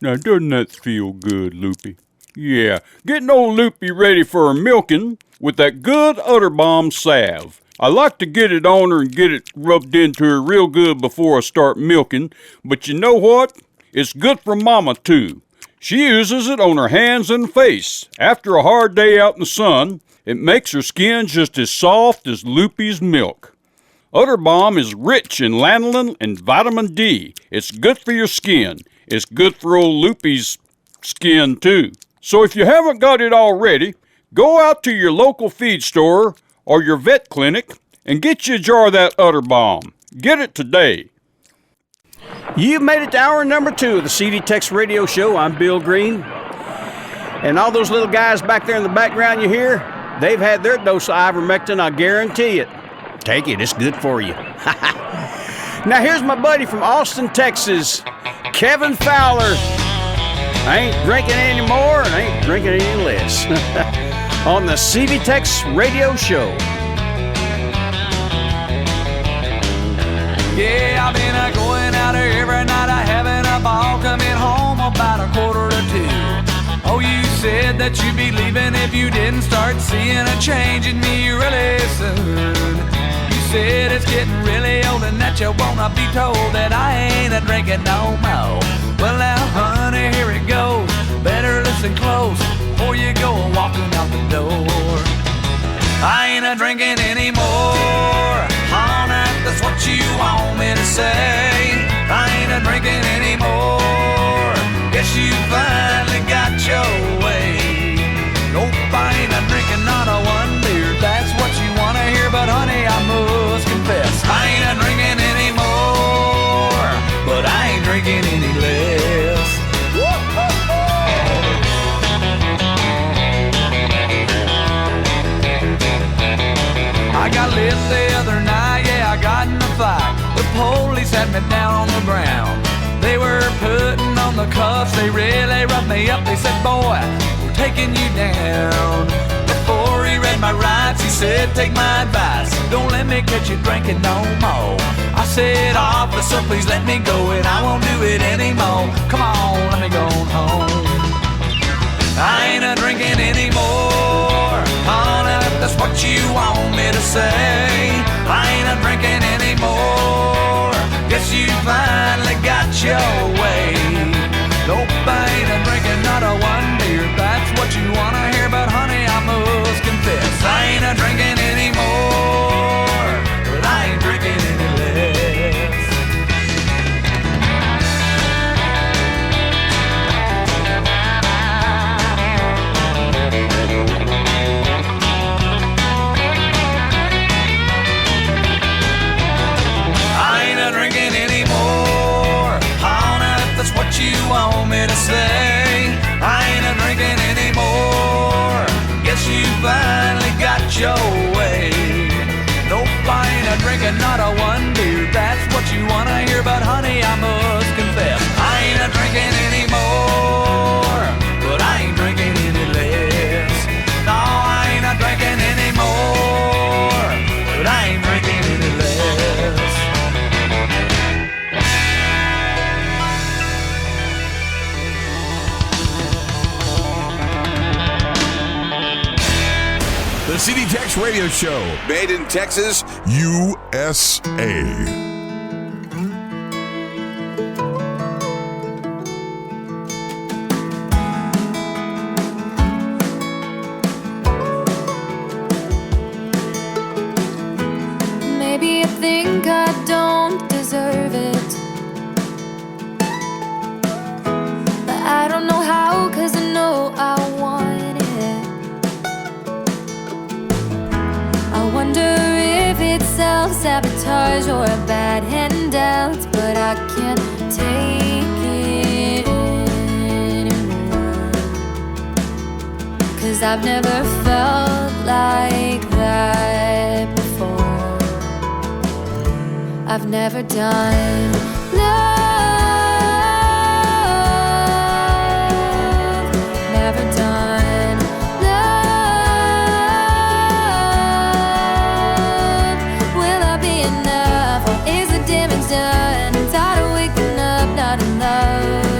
Now, doesn't that feel good, Loopy? Yeah, getting old Loopy ready for her milking with that good Udder Balm salve. I like to get it on her and get it rubbed into her real good before I start milking, but you know what? It's good for Mama, too. She uses it on her hands and face. After a hard day out in the sun, it makes her skin just as soft as Loopy's milk. Udder Balm is rich in lanolin and vitamin D. It's good for your skin. It's good for old Loopy's skin, too. So if you haven't got it already, go out to your local feed store or your vet clinic and get you a jar of that Udder Balm. Get it today. You've made it to hour number 2 of the CD TEX Radio Show. I'm Bill Green. And all those little guys back there in the background you hear, they've had their dose of ivermectin, I guarantee it. Take it, it's good for you. Now here's my buddy from Austin, Texas, Kevin Fowler. I ain't drinking any more and I ain't drinking any less. On the CD TEX Radio Show. Yeah, I've been going out every night, I having a ball, coming home about 1:45. Oh, you said that you'd be leaving if you didn't start seeing a change in me really soon. You said it's getting really old and that you wanna be told that I ain't a drinking no more. Well now, honey, here it goes. Better listen close before you go walking out the door. I ain't a drinking anymore. Honey, that's what you want me to say. I ain't a drinking anymore. Guess you finally got your way. Nope, I ain't a drinking not a one beer. That's what you wanna hear, but honey, I must confess I ain't a drinking anymore, but I ain't drinking any less. I got lit the other night, yeah, I got in a fight. The police had me down on the ground. They were putting on the cuffs, they really roughed me up. They said, boy, we're taking you down. Before he read my rights, he said, take my advice, don't let me catch you drinking no more. I said, officer, please let me go, and I won't do it anymore. Come on, let me go home. I ain't a drinking anymore. Honey, that's what you want me to say. I ain't a drinking anymore. Guess you finally got your way. Nope, I ain't a drinking not a one beer. That's what you wanna hear, but honey, I must confess I ain't a drinking anymore, but I ain't drinking any less. What you want me to say? I ain't a drinking anymore. Guess you finally got your way. Nope, I ain't a drinking not a one beer. That's what you wanna hear, but honey, I must confess I ain't a drinking anymore, but I ain't drinking any less. No, I ain't a drinking anymore, but I ain't drinking any less. The CD TEX Radio Show, made in Texas, USA. Maybe you think I don't deserve it, but I don't know how, 'cause I know I want it. I wonder if it's self-sabotage or a bad handout, but I can't take it anymore, 'cause I've never felt like that before. I've never done love, never done love. Will I be enough, or is the damage done? I'm tired of waking up not in love.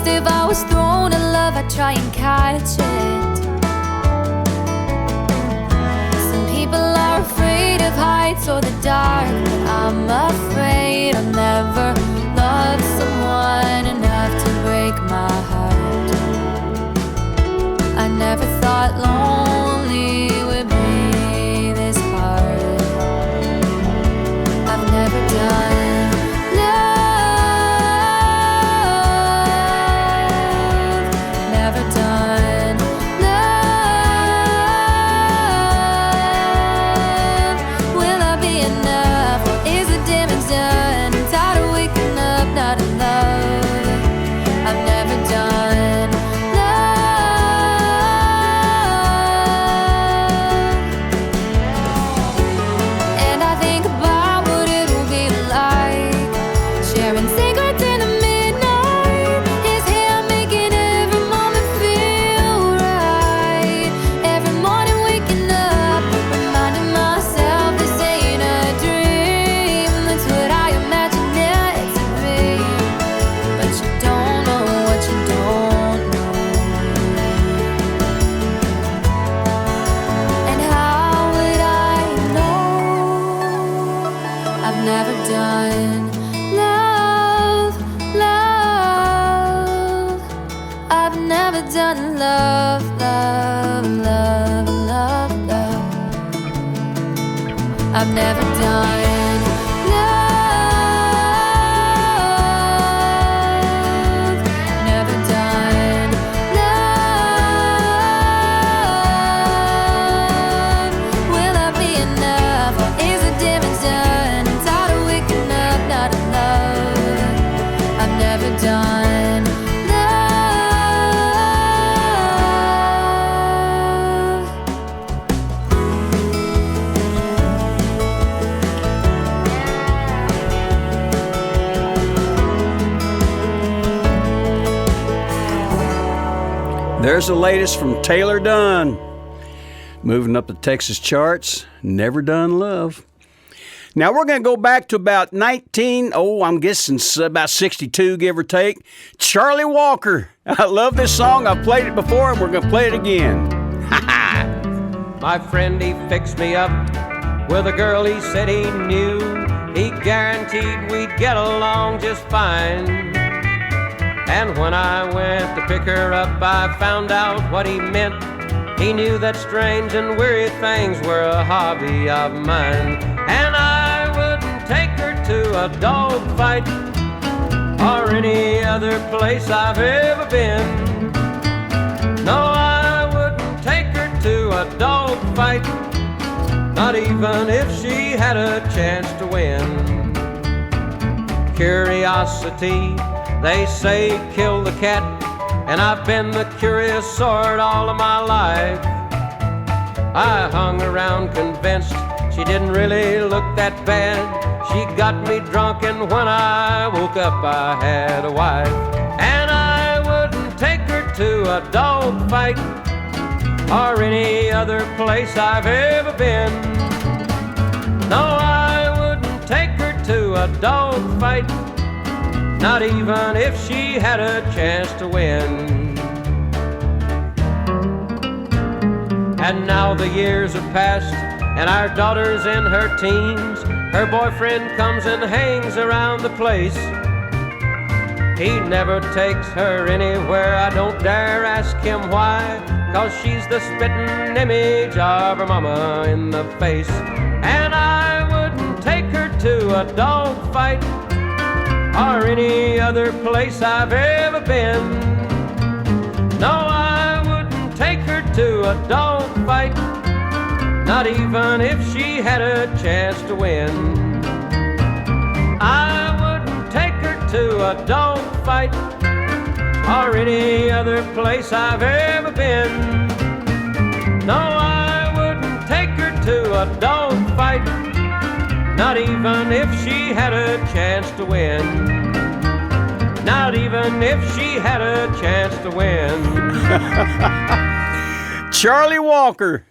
promised if I was thrown in love, I'd try and catch it. Some people are afraid of heights or the dark, but I'm afraid I'll never love someone enough to break my heart. I never thought lonely would be this hard. I've never done love, never done love. Will I be enough, or is the damage done? I'm tired of waking up not in love. I've never done love. And I think about what it will be like, sharing secrets in the midnight. His hair making every moment feel right. Every morning waking up, reminding myself this ain't a dream. That's what I imagine it to be. But you don't know what you don't know. And how would I know? I've never done love, love. I've never done love, love, love, love, love. I've never done love, never done love. Will I be enough, or is the damage done? I'm tired of waking up not in love. I've never done love. There's the latest from Taylor Dunn. Moving up the Texas charts, Never Done Love. Now we're going to go back to about I'm guessing about 62, give or take. Charlie Walker. I love this song. I've played it before, and we're going to play it again. My friend, he fixed me up with a girl he said he knew. He guaranteed we'd get along just fine. And when I went to pick her up, I found out what he meant. He knew that strange and weary things were a hobby of mine. And I wouldn't take her to a dog fight or any other place I've ever been. No, I wouldn't take her to a dog fight, not even if she had a chance to win. Curiosity, they say, kill the cat, and I've been the curious sort all of my life. I hung around convinced she didn't really look that bad. She got me drunk, and when I woke up I had a wife. And I wouldn't take her to a dog fight or any other place I've ever been. No, I wouldn't take her to a dog fight, not even if she had a chance to win. And now the years have passed, and our daughter's in her teens. Her boyfriend comes and hangs around the place. He never takes her anywhere, I don't dare ask him why, 'cause she's the spitting image of her mama in the face. And I wouldn't take her to a dog fight or any other place I've ever been. No, I wouldn't take her to a dog fight, not even if she had a chance to win. I wouldn't take her to a dog fight or any other place I've ever been. No, I wouldn't take her to a dog fight, not even if she had a chance to win. Not even if she had a chance to win. Charlie Walker,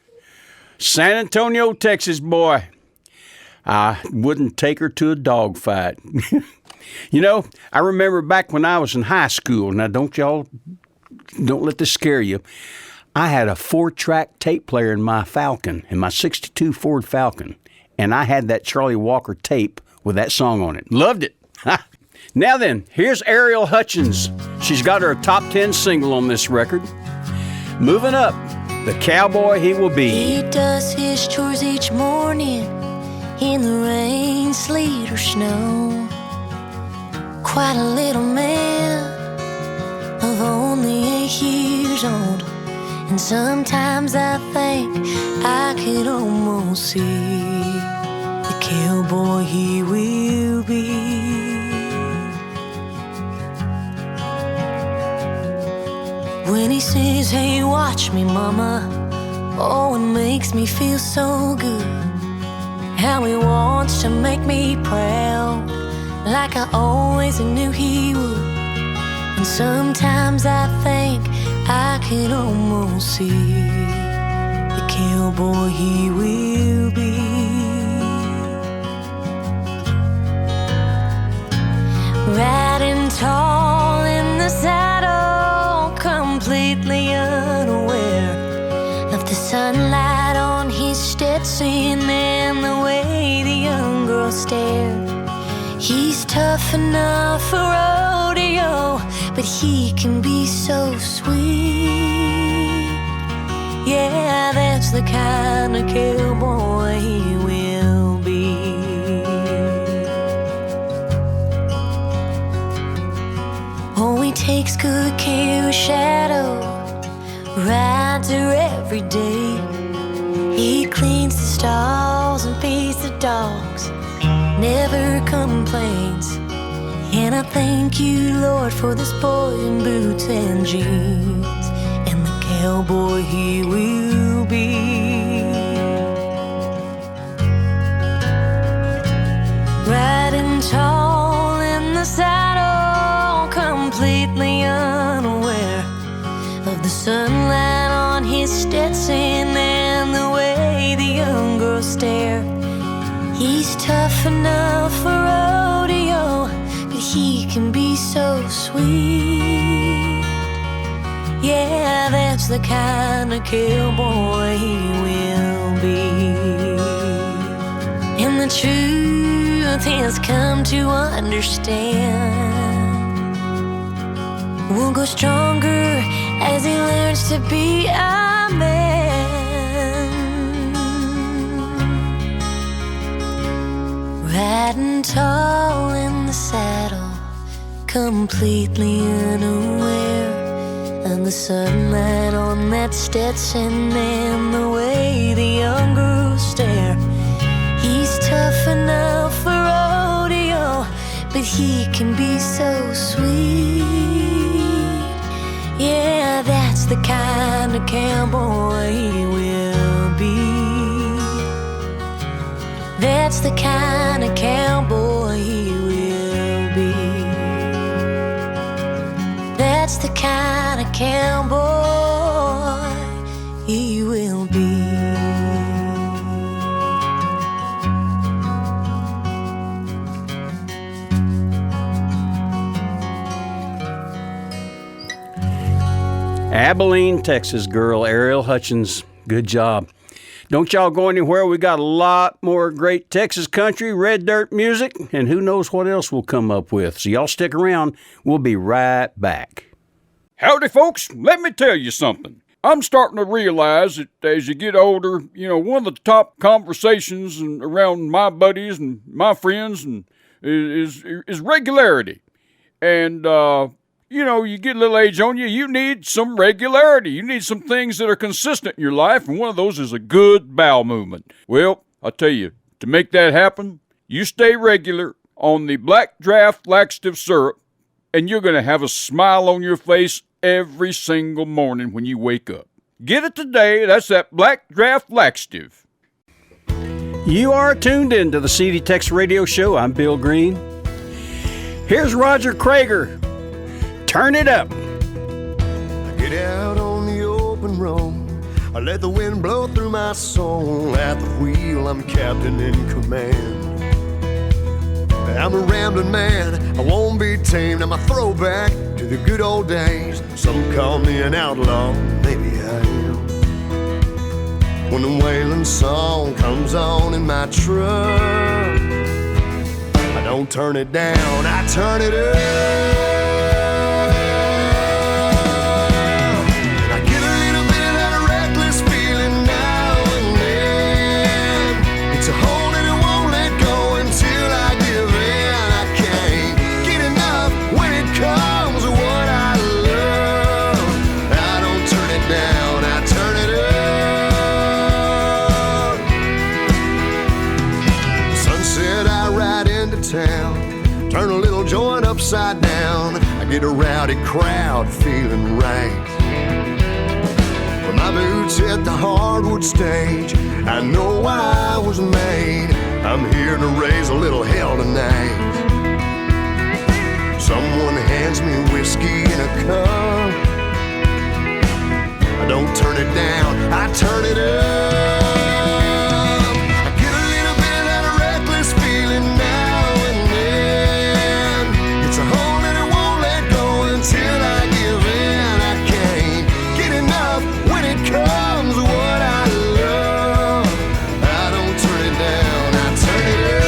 San Antonio, Texas boy. I wouldn't take her to a dog fight. You know, I remember back when I was in high school. Now, don't let this scare you. I had a 4-track tape player in my Falcon, in my 62 Ford Falcon. And I had that Charlie Walker tape with that song on it. Loved it. Now then, here's Ariel Hutchins. She's got her top 10 single on this record. Moving up, The Cowboy He Will Be. He does his chores each morning in the rain, sleet, or snow. Quite a little man of only 8 years old. And sometimes I think I could almost see the cowboy he will be. When he says, hey, watch me, mama, oh, it makes me feel so good. How he wants to make me proud, like I always knew he would. And sometimes I think I could almost see the cowboy he will be. Riding tall in the saddle, completely unaware of the sunlight on his Stetson and the way the young girl stared. He's tough enough for rodeo, but he can be so sweet. Yeah, that's the kind of cowboy he will be. Oh, he takes good care of Shadow, rides her every day. He cleans the stalls and feeds the dogs, never complains. And I thank you, Lord, for this boy in boots and jeans, and the cowboy he will be. Riding tall in the saddle, completely unaware of the sunlight on his Stetson and the way the young girl stare. He's tough enough for rodeo, but he can be so sweet. Yeah, that's the kind of cowboy he will be. And the truth has come to understand, we'll go stronger as he learns to be a man. Riding tall in the saddle, completely unaware of the sunlight on that Stetson and the way the young girls stare. He's tough enough for rodeo, but he can be so sweet. Yeah, that's the kind of cowboy he will be. That's the kind of cowboy he will be. That's the kind of cowboy he will be. Abilene, Texas girl, Ariel Hutchins. Good job. Don't y'all go anywhere. We got a lot more great Texas country, red dirt music, and who knows what else we'll come up with. So y'all stick around. We'll be right back. Howdy, folks. Let me tell you something. I'm starting to realize that as you get older, one of the top conversations around my buddies and my friends is regularity. And, you get a little age on you, you need some regularity. You need some things that are consistent in your life, and one of those is a good bowel movement. Well, I'll tell you, to make that happen, you stay regular on the Black Draft Laxative Syrup, and you're going to have a smile on your face every single morning when you wake up. Get it today. That's that Black Draft Laxative. You are tuned in to the CD TEX Radio Show. I'm Bill Green. Here's Roger Krager. Turn it up. I get out on the open road. I let the wind blow through my soul. At the wheel, I'm captain in command. I'm a rambling man, I won't be tamed. I'm a throwback to the good old days. Some call me an outlaw, maybe I am. When the Waylon song comes on in my truck, I don't turn it down, I turn it up. And I get a little bit of that reckless feeling now and then. It's a hold and it won't let go until I give in. I can't get enough when it comes to what I love. I don't turn it down, I turn it up. Sunset, I ride into town, turn a little joint upside down. I get a rowdy crowd feeling right. When my boots hit the hardwood stage, I know why I was made. I'm here to raise a little hell tonight. Someone hands me whiskey in a cup. I don't turn it down, I turn it up. I get a little bit of that reckless feeling now and then. It's a hold and it won't let go until I give in. I can't get enough when it comes to what I love. I don't turn it down, I turn it up.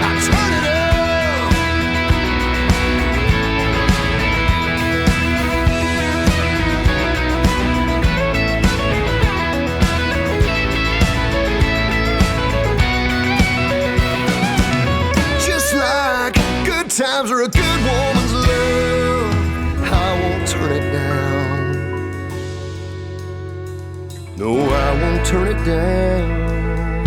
I turn it up. Just like good times or a good woman's love, I won't turn it down. No, I won't turn it down.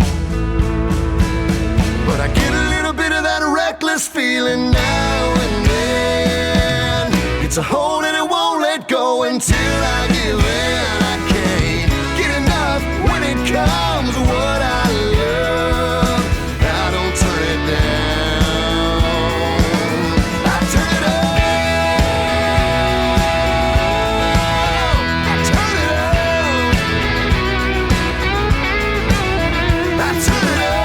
But I get a little bit of that reckless feeling now and then. It's a hold and it won't let go until I give in. I can't get enough when it comes to what I love. I don't turn it down, I turn it up. I turn it up. I turn it up.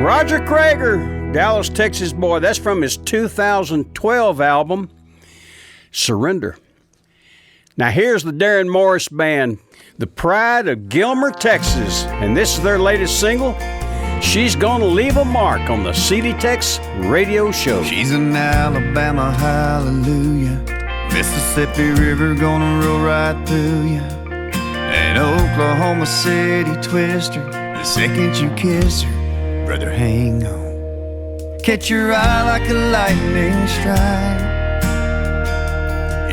Roger Krager, Dallas, Texas boy. That's from his 2012 album, Surrender. Now here's the Darren Morris Band, the pride of Gilmer, Texas. And this is their latest single, She's Gonna Leave a Mark, on the CD TEX Radio Show. She's an Alabama hallelujah, Mississippi River gonna roll right through you, an Oklahoma City twister. The second you kiss her, brother, hang on. Catch your eye like a lightning strike.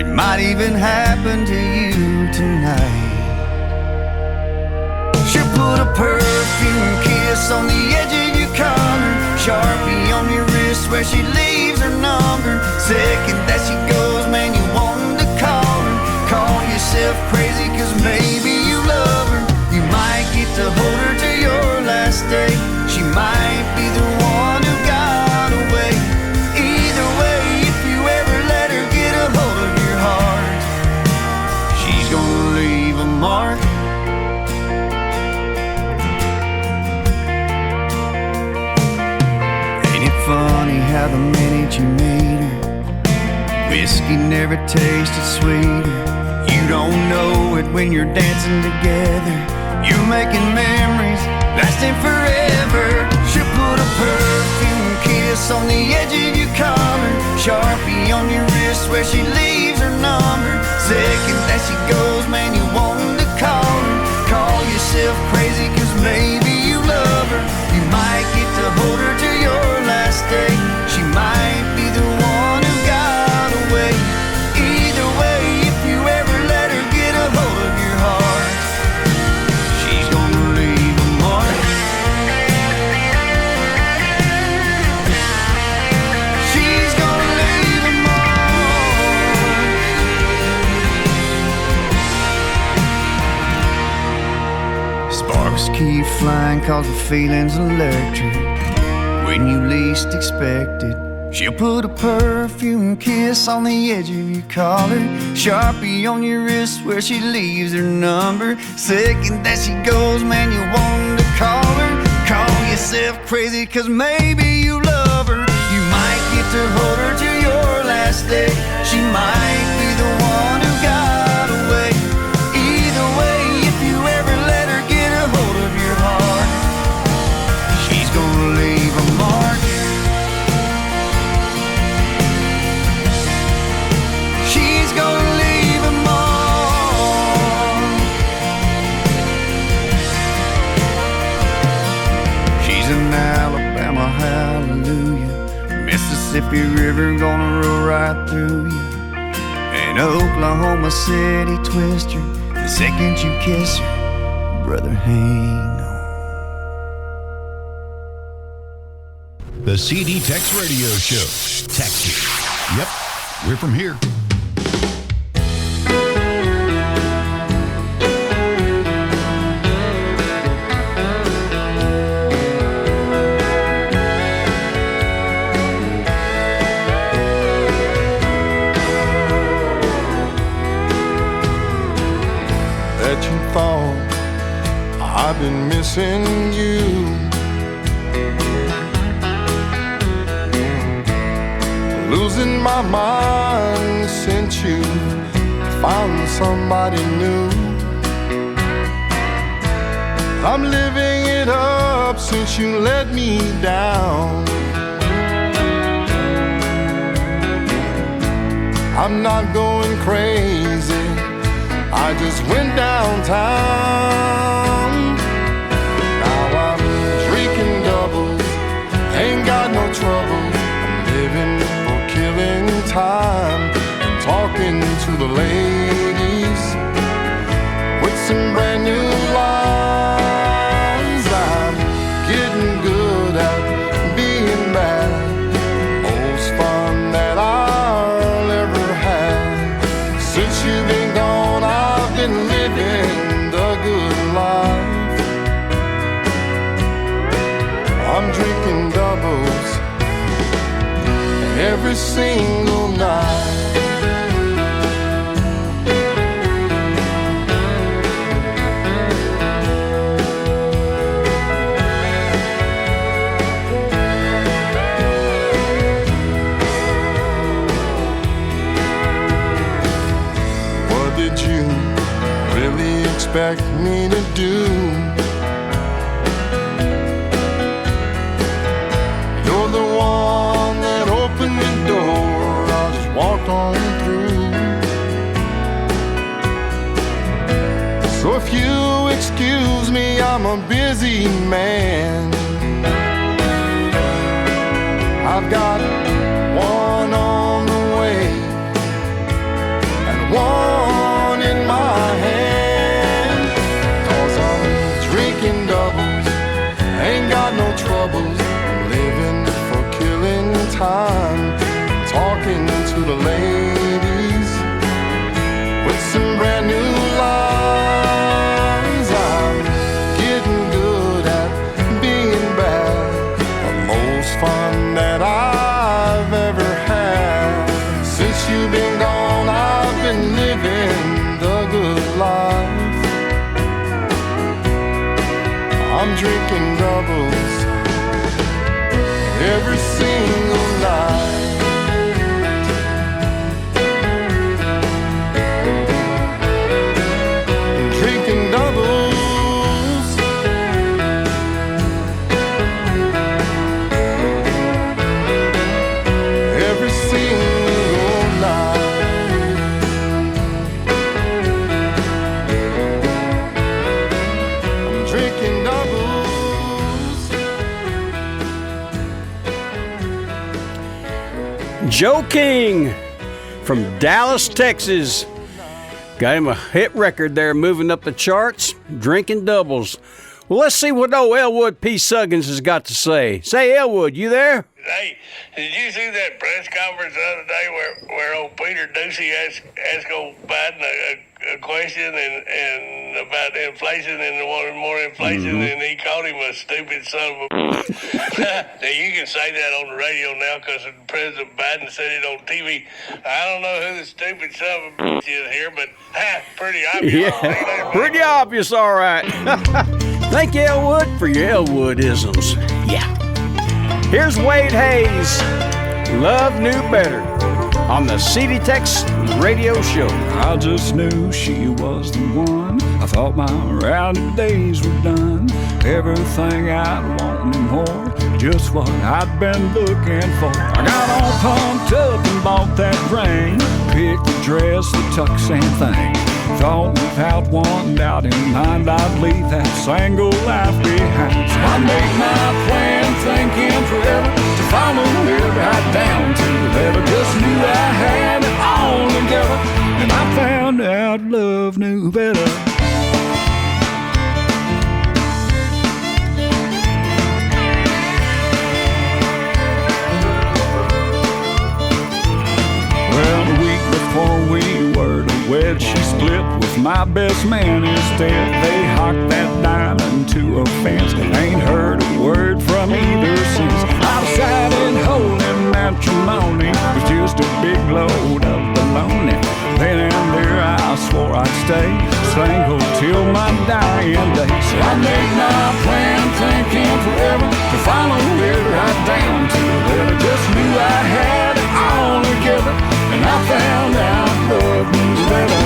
It might even happen to you tonight. She'll put a perfume kiss on the edge of your collar, Sharpie on your wrist where she leaves her number. Second that she goes, man, you want to call her. Call yourself crazy, cause maybe you love her. You might get to hold her to your last day. She might be the one who got away. Either way, if you ever let her get a hold of your heart, she's gonna leave a mark. Ain't it funny how the minute you meet her, whiskey never tasted sweeter. You don't know it when you're dancing together. You're making memories lasting forever. She'll put a perfume kiss on the edge of your collar, Sharpie on your wrist where she leaves her number. Second that she goes, man, you want to call her. Call yourself crazy, cause maybe you love her. You might get to hold her to your last day. She might be the one who got away. Either way, if you ever let her get a hold of your heart, she's gonna leave a mark. She's gonna leave a mark. Sparks keep flying cause the feeling's electric. When you least expect it, She'll put a perfume kiss on the edge of your collar, Sharpie on your wrist where she leaves her number. Second that she goes, man, you want to call her. Call yourself crazy, cause maybe you love her. You might get to hold her to your last day. She might be the one who got away. Either way, if you ever let her get a hold of your heart, she's gonna leave a mark. She's gonna leave a mark. She's an Alabama hallelujah, Mississippi River gonna roll right through you, an Oklahoma City twister. The second you kiss her, brother, hang on. The CD TEX Radio Show. Texas. Yep, we're from here. That you thought I've been missing you. Losing my mind since you found somebody new. I'm living it up since you let me down. I'm not going crazy, I just went downtown. Now I'm drinking doubles, ain't got no trouble. I'm living for killing time and talking to the ladies with some brand new lines. I'm getting good at being bad, most fun that I'll ever have. Since you've been gone, I've been living the good life. I'm drinking doubles every single night. What did you really expect me to do? You're the one that opened the door, I just walked on through. So if you excuse me, I'm a busy man. I've got one on the way and one in my hand. 'Cause I'm drinking doubles, ain't got no troubles. I'm living for killing time, talking to the ladies with some brand new lines. I'm getting good at being bad, the most fun that I've ever had. Since you've been gone, I've been living the good life. I'm drinking doubles every single night. I'm drinking doubles every single night. I'm drinking doubles. Joe King from Dallas, Texas. Got him a hit record there, moving up the charts, drinking doubles. Well, let's see what old Elwood P. Suggins has got to say. Say, Elwood, you there? Hey, did you see that press conference the other day where old Peter Ducey asked old Biden a a question and about the inflation and wanted more inflation, and he called him a stupid son of a. Now you can say that on the radio now because President Biden said it on TV. I don't know who the stupid son of a is here, but pretty obvious. Yeah, pretty obvious, all right. Thank you, Elwood, for your Elwoodisms. Yeah. Here's Wade Hayes, Love Knew Better, on the CD TEX Radio Show. I just knew she was the one. I thought my rowdy days were done. Everything I'd want and more, just what I'd been looking for. I got all pumped up and bought that ring, picked the dress, the tux and thing. Thought without one doubt in mind I'd leave that single life behind. So I made my plan thinking forever to follow it right down to the letter. Just knew I had it all together, and I found out love knew better. Well, the week before we were to wed, she split with my best man instead. They hocked that diamond to a fence. Ain't heard a word from either since. I decided holy matrimony was just a big load of baloney. Then and there I swore I'd stay single till my dying day. So I made my plan thinking forever to follow it right down to the letter. Just knew I had it all together, and I found out love was better.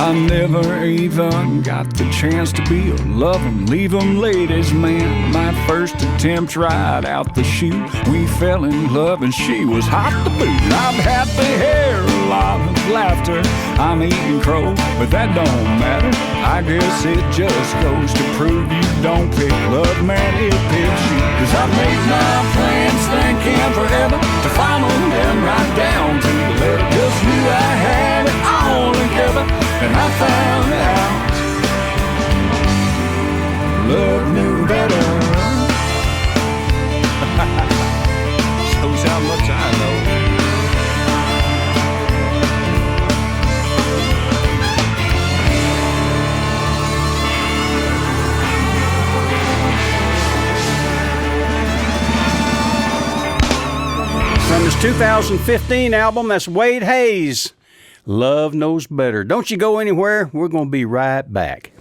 I never even got the chance to be a love 'em, leave 'em ladies man. My first attempt right out the chute, we fell in love and she was hot to boot. I've had to hear a lot of laughter, I'm eating crow, but that don't matter. I guess it just goes to prove you don't pick love, man, it picks you. 'Cause I made my plans thinking forever to follow them right down to the letter. Just knew I had it all together, and I found out love knew better. Shows how much I know. From his 2015 album, that's Wade Hayes, Love Knows Better. Don't you go anywhere. We're going to be right back.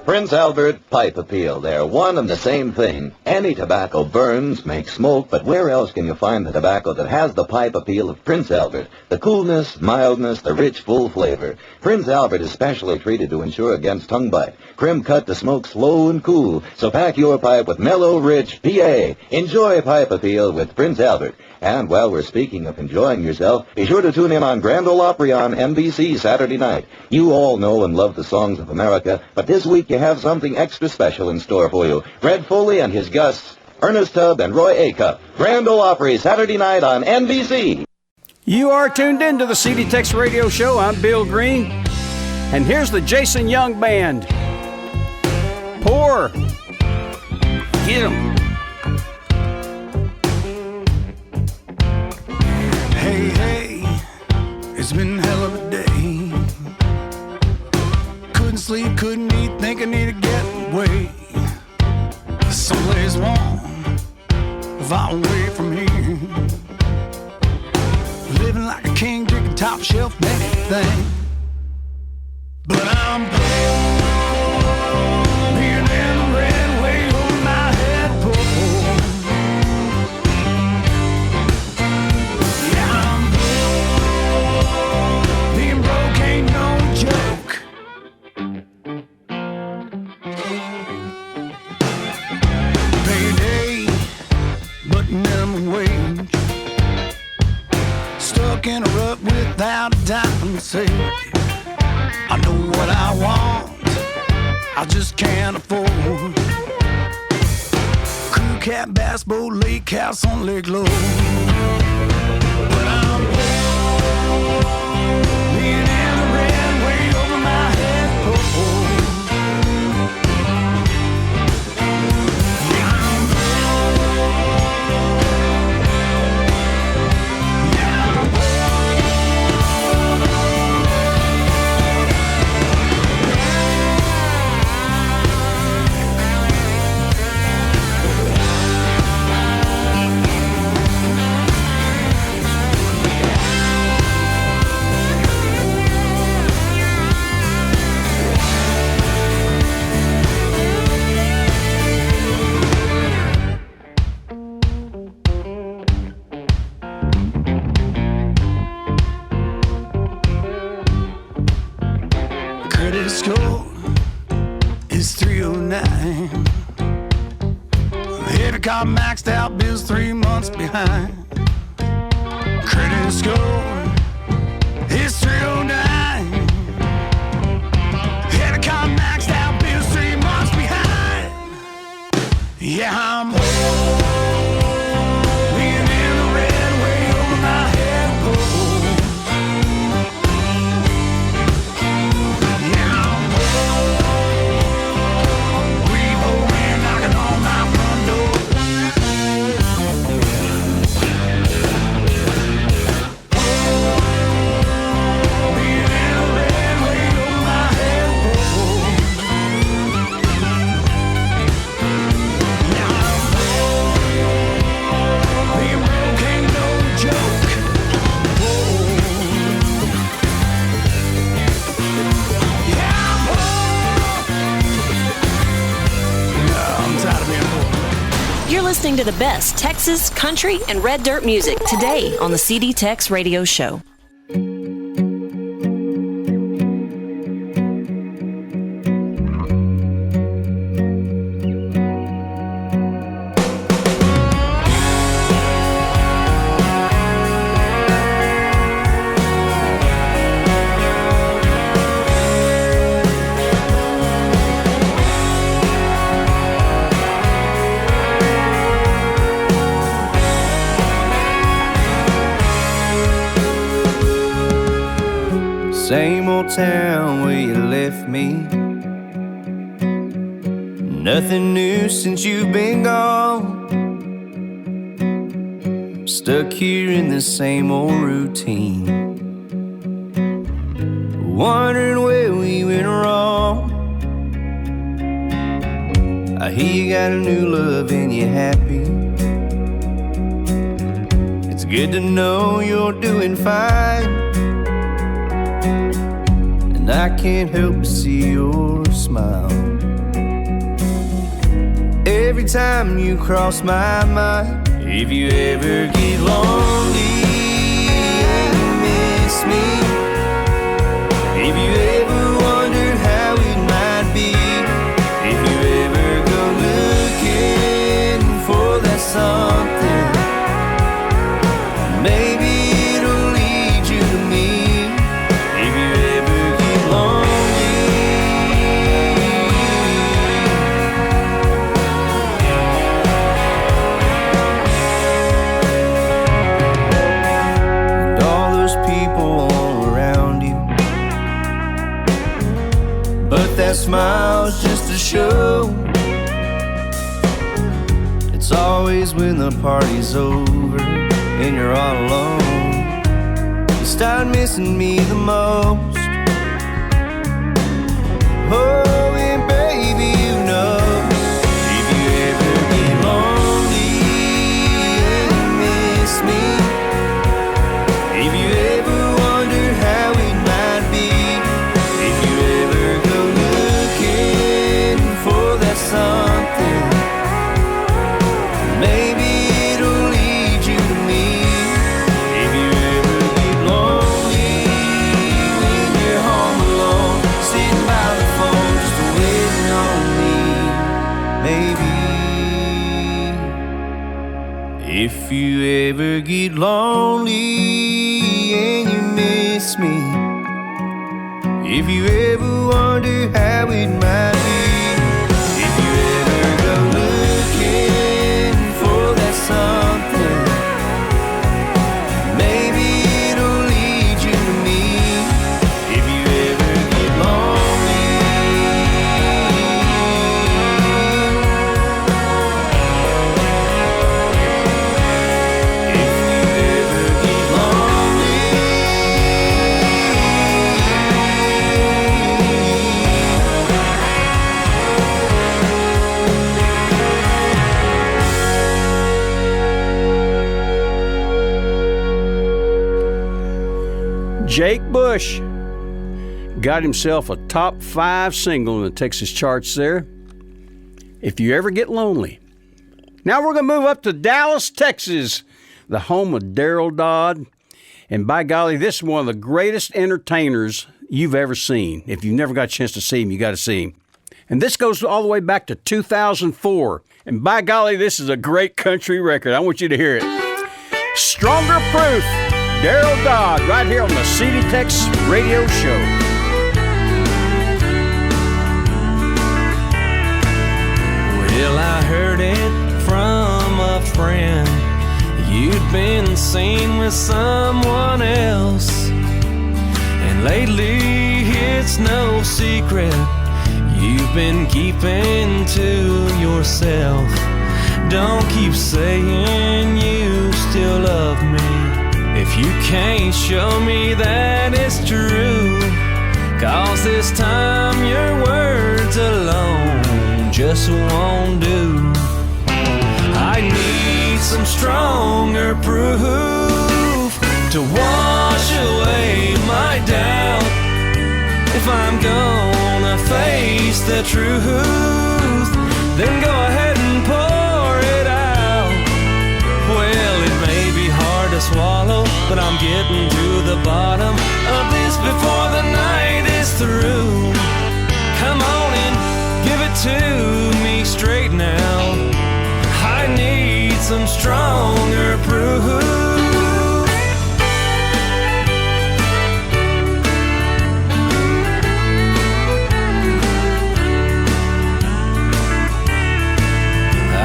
Prince Albert Pipe Appeal. They're one and the same thing. Any tobacco burns, makes smoke, but where else can you find the tobacco that has the pipe appeal of Prince Albert? The coolness, mildness, the rich, full flavor. Prince Albert is specially treated to ensure against tongue bite. Crim cut to smoke slow and cool. So pack your pipe with mellow, rich PA. Enjoy Pipe Appeal with Prince Albert. And while we're speaking of enjoying yourself, be sure to tune in on Grand Ole Opry on NBC Saturday night. You all know and love the songs of America, but this week you have something extra special in store for you. Red Foley and his guests, Ernest Tubb and Roy Acuff. Grand Ole Opry Saturday night on NBC. You are tuned in to the CD TEX Radio Show. I'm Bill Green. And here's the Jason Young Band. Pour. Get 'em. Hey, hey, it's been a hell of a day. Couldn't sleep, couldn't eat, think I need to get away. Someplace warm, far away from here. Living like a king, drinking top shelf anything. But I'm being in the red way over my head purple. Yeah, I'm being broke ain't no joke. Payday, but minimum wage. stuck in a rut without a dime to save. I know what I want, I just can't afford. Crew cab, bass boat, lake house on Lake Low. But I'm being in the red way over my head. Credit score is 309. Every car maxed out, bills 3 months behind. Credit score is 309. Every car maxed out, bills 3 months behind. Yeah, I'm being in the red way over my head. Listening to the best Texas, country, and red dirt music today on the CD TEX Radio Show. Same old town where you left me. Nothing new since you've been gone. Stuck here in the same old routine, wondering where we went wrong. I hear you got a new love and you're happy. It's good to know you're doing fine. And I can't help but see your smile every time you cross my mind. If you ever get lonely and you miss me, if you ever wonder how it might be, if you ever go looking for that something, maybe it'll lead you to me. If you ever get lonely, and all those people all around you, but that smile's just a show. It's always when the party's over and you're all alone, you start missing me the most. Oh, and baby, you know, if you ever get lonely and you miss me, if you ever wonder how it might be, if you ever go looking for that something, maybe it'll lead you to me. If you ever get lonely when you're home alone, sitting by the phone just waiting on me, maybe. If you ever get lonely miss me. If you ever wonder how it might be, if you ever go looking for that something, maybe it'll lead you to me. If you ever get lonely, if you ever get lonely, Jake Bush got himself a top 5 single in the Texas charts there. If you ever get lonely. Now we're going to move up to Dallas, Texas, the home of Daryl Dodd. And by golly, this is one of the greatest entertainers you've ever seen. If you've never got a chance to see him, you got to see him. And this goes all the way back to 2004. And by golly, this is a great country record. I want you to hear it. Stronger Proof. Daryl Dodd, right here on the CD TEX Radio Show. Well, I heard it from a friend. You'd been seen with someone else. And lately, it's no secret. You've been keeping to yourself. Don't keep saying you still love me if you can't show me that it's true. 'Cause this time your words alone just won't do. I need some stronger proof to wash away my doubt. If I'm gonna face the truth, then go ahead and pour it out. Well, it may be hard to swallow, but I'm getting to the bottom of this before the night is through. Come on and give it to me straight now. I need some stronger proof.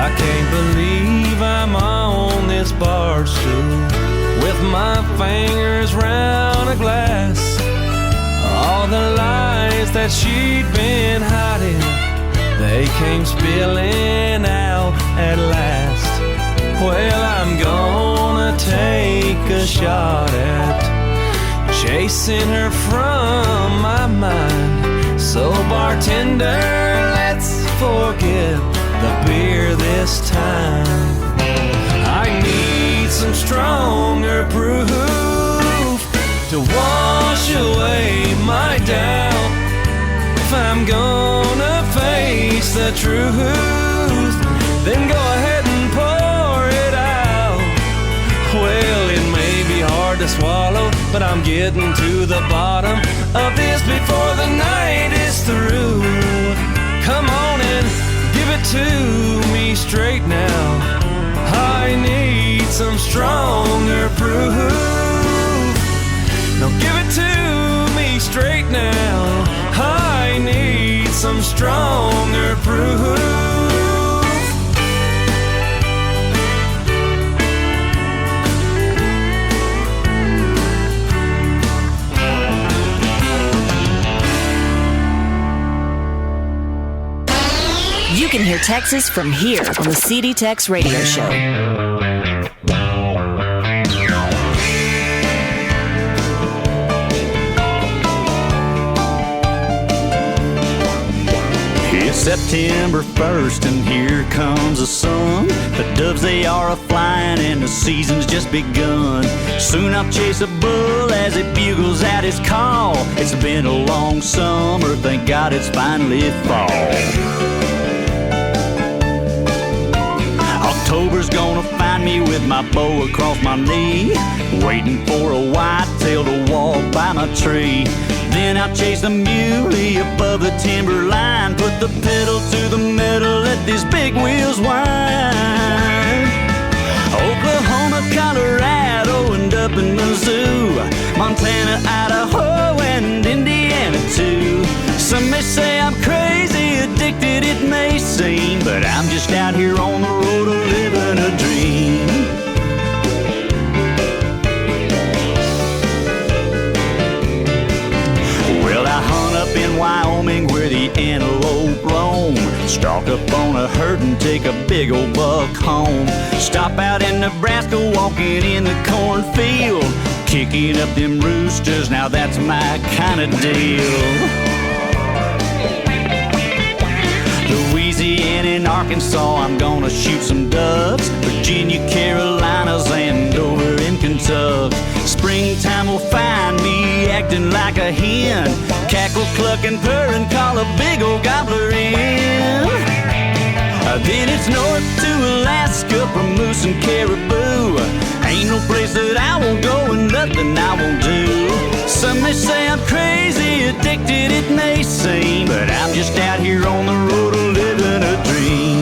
I can't believe I'm on this bar stool with my fingers round a glass. All the lies that she'd been hiding, they came spilling out at last. Well, I'm gonna take a shot at chasing her from my mind. So bartender, let's forget the beer this time. I need some stronger proof to wash away my doubt. If I'm gonna face the truth, then go ahead and pour it out. Well, it may be hard to swallow, but I'm getting to the bottom of this before the night is through. Come on and give it to me straight now. I need some stronger proof. Now give it to me straight now. I need some stronger proof. You can hear Texas from here on the CD TEX Radio Show. It's September 1st and here comes the sun. The doves, they are a-flying and the season's just begun. Soon I'll chase a bull as it bugles out his call. It's been a long summer, thank God it's finally fall. October's gonna find me with my bow across my knee, waiting for a whitetail to walk by my tree. Then I'll chase the muley above the timber line, put the pedal to the metal, let these big wheels whine. Oklahoma, Colorado, and up in Mizzou, my Montana, Idaho, and Indiana too. Some may say I'm crazy, addicted it may seem, but I'm just out here on the road living a dream. Well, I hunt up in Wyoming where the antelope roam. Stalk up on a herd and take a big old buck home. Stop out in Nebraska walking in the cornfield, kicking up them roosters, now that's my kind of deal. Louisiana and Arkansas, I'm gonna shoot some doves. Virginia, Carolinas, and over in Kentucky. Springtime will find me acting like a hen. Cackle, cluck, and purr and call a big old gobbler in. Then it's north to Alaska for moose and caribou. Ain't no place that I won't go and nothing I won't do. Some may say I'm crazy, addicted it may seem, but I'm just out here on the road living a dream.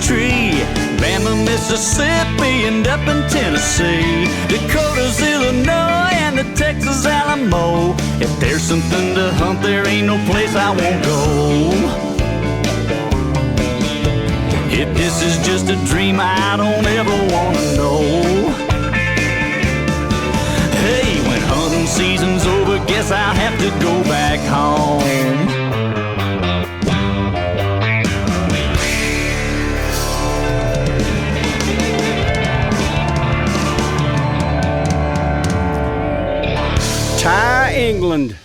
Tree, Bama, Mississippi, and up in Tennessee, Dakota's, Illinois, and the Texas Alamo. If there's something to hunt, there ain't no place I won't go. If this is just a dream, I don't ever wanna know. Hey, when hunting season's over, guess I'll have to go back home. Ty England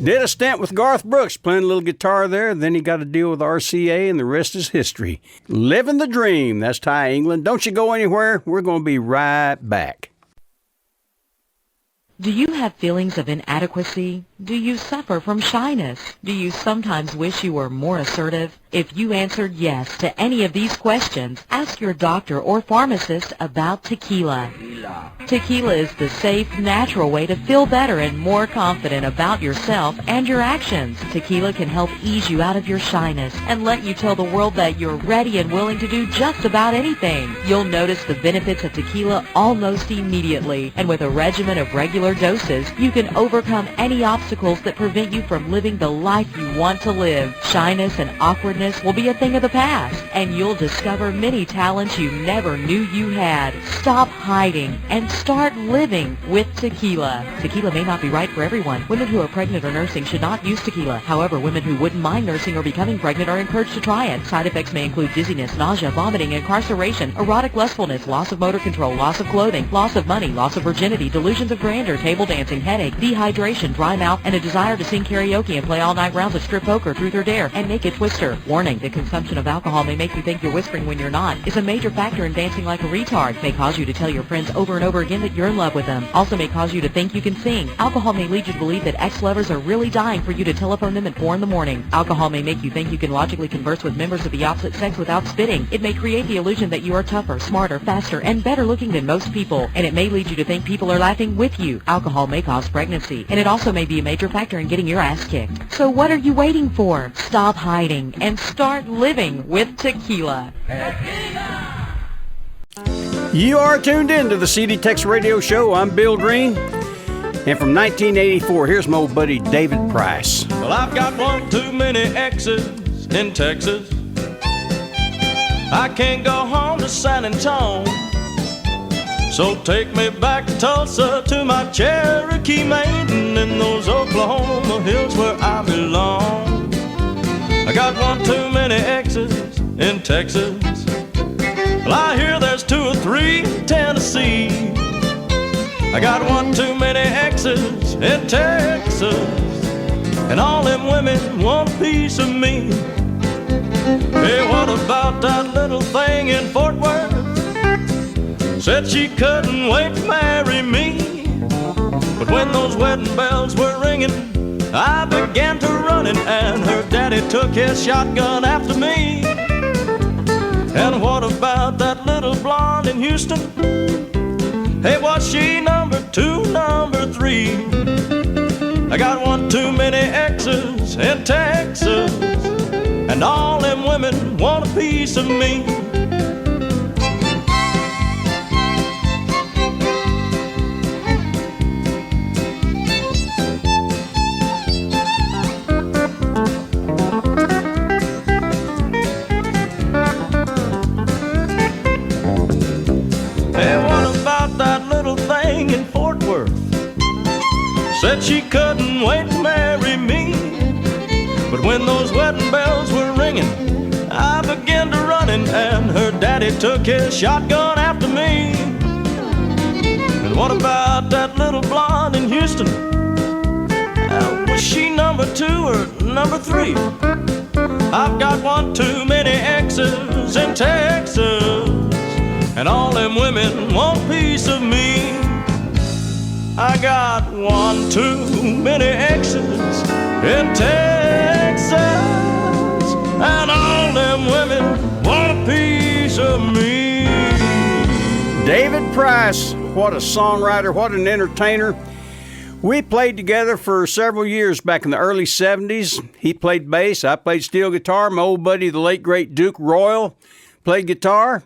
did a stint with Garth Brooks, playing a little guitar there. Then he got to deal with RCA, and the rest is history. Living the dream. That's Ty England. Don't you go anywhere. We're going to be right back. Do you have feelings of inadequacy? Do you suffer from shyness? Do you sometimes wish you were more assertive? If you answered yes to any of these questions, ask your doctor or pharmacist about tequila. Tequila is the safe, natural way to feel better and more confident about yourself and your actions. Tequila can help ease you out of your shyness and let you tell the world that you're ready and willing to do just about anything. You'll notice the benefits of tequila almost immediately, and with a regimen of regular doses, you can overcome any obstacles that prevent you from living the life you want to live. Shyness and awkwardness will be a thing of the past, and you'll discover many talents you never knew you had. Stop hiding and start living with tequila. Tequila may not be right for everyone. Women who are pregnant or nursing should not use tequila. However, women who wouldn't mind nursing or becoming pregnant are encouraged to try it. Side effects may include dizziness, nausea, vomiting, incarceration, erotic lustfulness, loss of motor control, loss of clothing, loss of money, loss of virginity, delusions of grandeur, table dancing, headache, dehydration, dry mouth, and a desire to sing karaoke and play all-night rounds of strip poker, truth or dare, and naked twister. Warning, the consumption of alcohol may make you think you're whispering when you're not, is a major factor in dancing like a retard, may cause you to tell your friends over and over again that you're in love with them, also may cause you to think you can sing. Alcohol may lead you to believe that ex-lovers are really dying for you to telephone them at 4 in the morning. Alcohol may make you think you can logically converse with members of the opposite sex without spitting. It may create the illusion that you are tougher, smarter, faster, and better looking than most people, and it may lead you to think people are laughing with you. Alcohol may cause pregnancy, and it also may be a major factor in getting your ass kicked. So what are you waiting for? Stop hiding and start living with tequila. You are tuned in to the CD TEX Radio Show. I'm Bill Green. And from 1984, here's my old buddy David Price. Well, I've got one too many exes in Texas. I can't go home to San Antonio. So take me back to Tulsa to my Cherokee maiden in those Oklahoma hills where I belong. I got one too many exes in Texas. Well, I hear there's 2 or 3 in Tennessee. I got one too many exes in Texas, and all them women want a piece of me. Hey, what about that little thing in Fort Worth? said she couldn't wait to marry me. But when those wedding bells were ringing, I began to running, and her daddy took his shotgun after me. And what about that little blonde in Houston? Hey, was she number 2, number 3? I got one too many exes in Texas, and all them women want a piece of me. In Fort Worth, said she couldn't wait to marry me. But when those wedding bells were ringing, I began to running, and her daddy took his shotgun after me. And what about that little blonde in Houston? Was she number 2 or number 3? I've got one too many exes in Texas, and all them women want a piece of me. I got one too many exes in Texas, and all them women want a piece of me. David Price, what a songwriter, what an entertainer. We played together for several years back in the early 70s. He played bass, I played steel guitar. My old buddy, the late great Duke Royal, played guitar.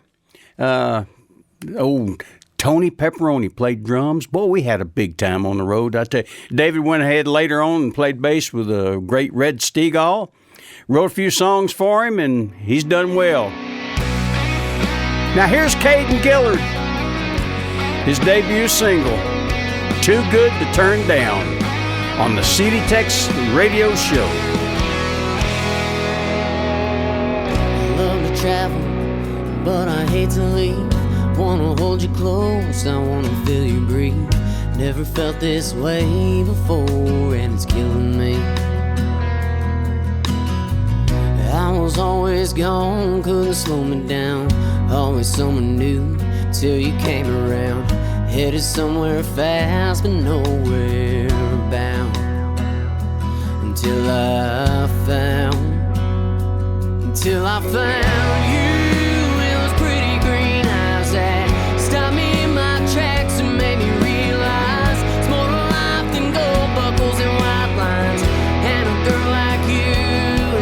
Tony Pepperoni played drums. Boy, we had a big time on the road, I tell you. David went ahead later on and played bass with the great Red Steagall. Wrote a few songs for him, and he's done well. Now here's Caden Gillard, his debut single, Too Good to Turn Down, on the CD TEX Radio Show. I love to travel, but I hate to leave. Wanna hold you close, I wanna feel you breathe. Never felt this way before, and it's killing me. I was always gone, couldn't slow me down. Always someone new, till you came around. Headed somewhere fast, but nowhere bound. Until I found you. Stop me in my tracks and made me realize it's more to life than gold buckles and white lines. And a girl like you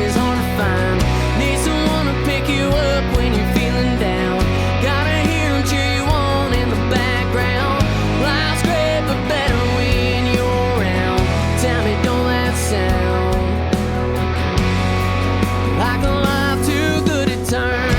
is hard to find. Need someone to pick you up when you're feeling down. Gotta hear them cheer you on in the background. Life's great but better when you're around. Tell me, don't that sound like a life too good to turn?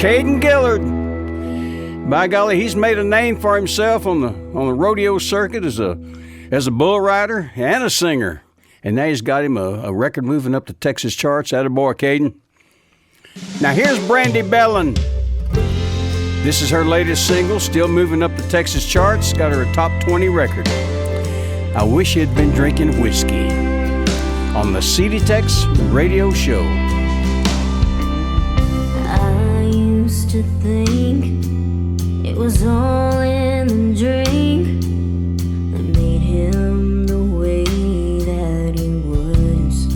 Caden Gillard. By golly, he's made a name for himself on the rodeo circuit as a bull rider and a singer. And now he's got him a record moving up the Texas charts. Attaboy, Caden. Now here's Brandy Bellin. This is her latest single, still moving up the Texas charts. Got her a top 20 record. I Wish You'd Been Drinking Whiskey on the CD TEX Radio Show. I used to think it was all in the drink that made him the way that he was.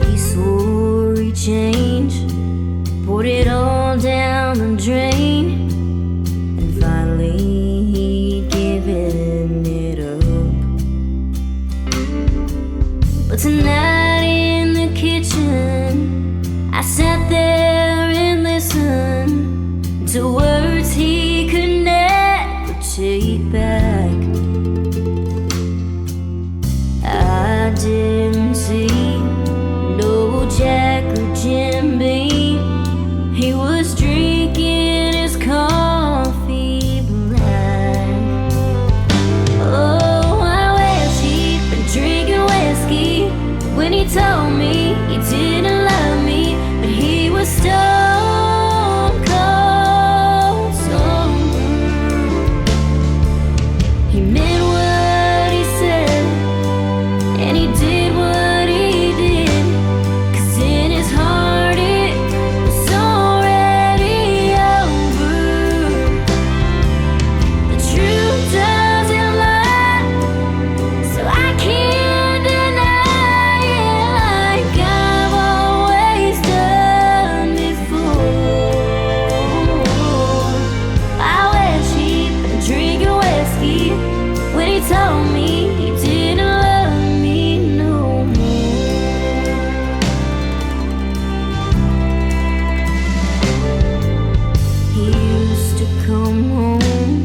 He swore he'd change, poured it all down the drain, and finally he'd given it up. But tonight in the kitchen, I sat there and listened to words he could never take back. I didn't see no Jack or Jim Beam. He was drinking his coffee black. Oh, I wish he'd been drinking whiskey when he told me he didn't love me, but he was stone cold sober. He meant what he said, and he did what he did, 'cause in his heart it was already over. The truth doesn't lie, so I can't deny it like I've always done before. I wish he'd been drinking whiskey when he told me he didn't love me no more. He used to come home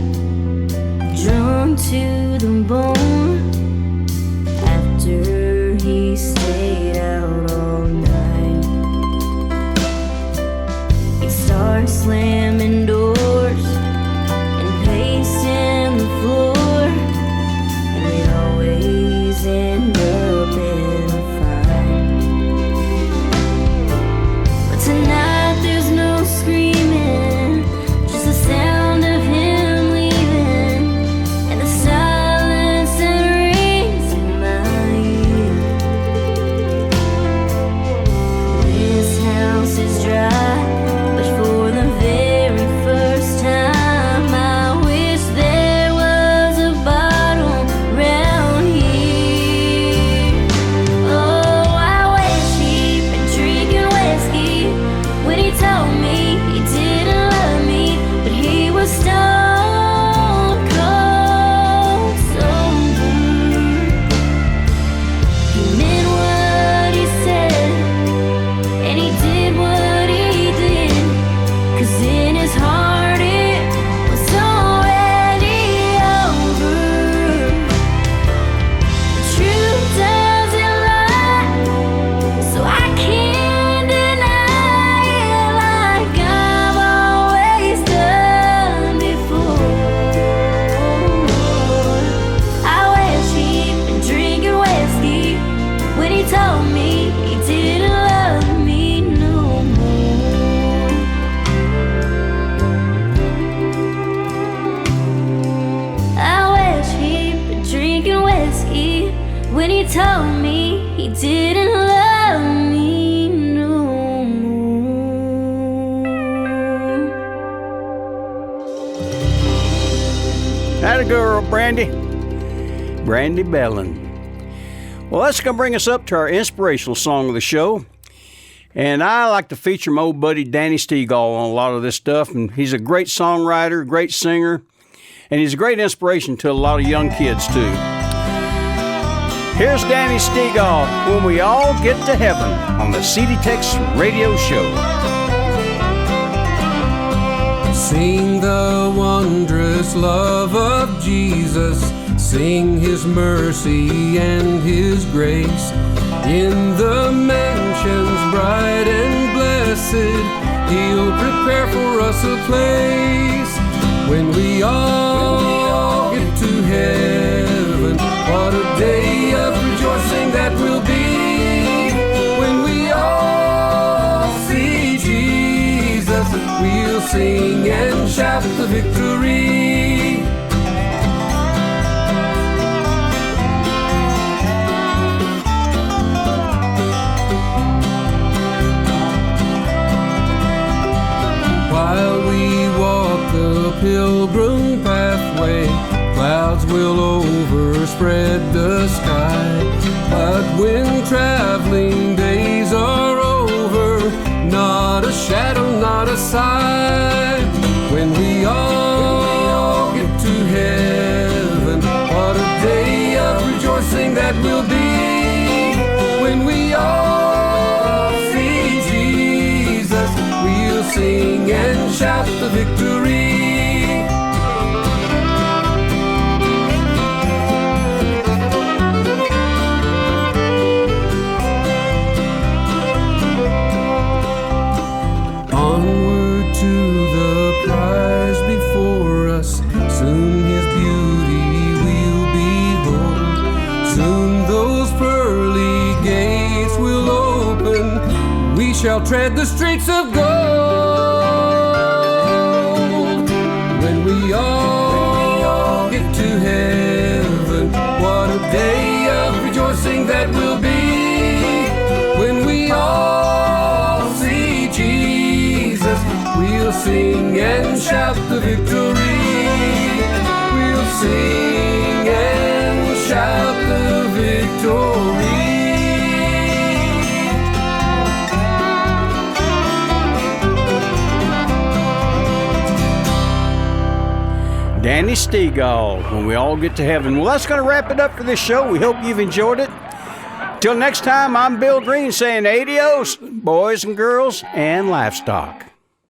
drunk to the bone after he stayed out all night. He'd start slamming doors and pacing the floor, and we'd always end up in a fight. But tonight there's no screaming, just the sound of him leaving, and the silence that rings in my ear. This house is dry, but for the very first time, I wish there was a bottle round here. Oh, I wish he'd been drinking whiskey when he told me he didn't love me, but he was stone cold sober. He meant what he said, and he did what he did, 'cause in his heart it was already over. The truth doesn't lie, so I can't deny it like I've always done before. I wish he'd been drinking whiskey when he told me he didn't love me no more. I wish he'd been drinking whiskey when he told me he didn't love me no more. Atta girl, Brandy. Brandy Bellin. Well, that's going to bring us up to our inspirational song of the show. And I like to feature my old buddy Danny Stegall on a lot of this stuff. And he's a great songwriter, great singer, and he's a great inspiration to a lot of young kids, too. Here's Danny Stegall, When We All Get to Heaven, on the CD TEX Radio Show. Sing the wondrous love of Jesus, sing His mercy and His grace. In the mansions bright and blessed, He'll prepare for us a place. When we all get to heaven, what a day of rejoicing that will be. When we all see Jesus, we'll sing and shout the victory. While we walk the pilgrim pathway, clouds will overspread the sky. But when traveling days are over, not a shadow, not a sigh. When we all get to heaven, what a day of rejoicing that will be. When we all see Jesus, we'll sing and shout the victory. Onward to the prize before us, soon His beauty we'll behold. Soon those pearly gates will open, we shall tread the streets of gold. When we all get to heaven, what a day of rejoicing that will be. When we all see Jesus, we'll sing and shout the victory. We'll sing and shout the victory. Danny Stegall, when we all get to heaven. Well, that's going to wrap it up for this show. We hope you've enjoyed it. Till next time, I'm Bill Green saying adios, boys and girls and livestock.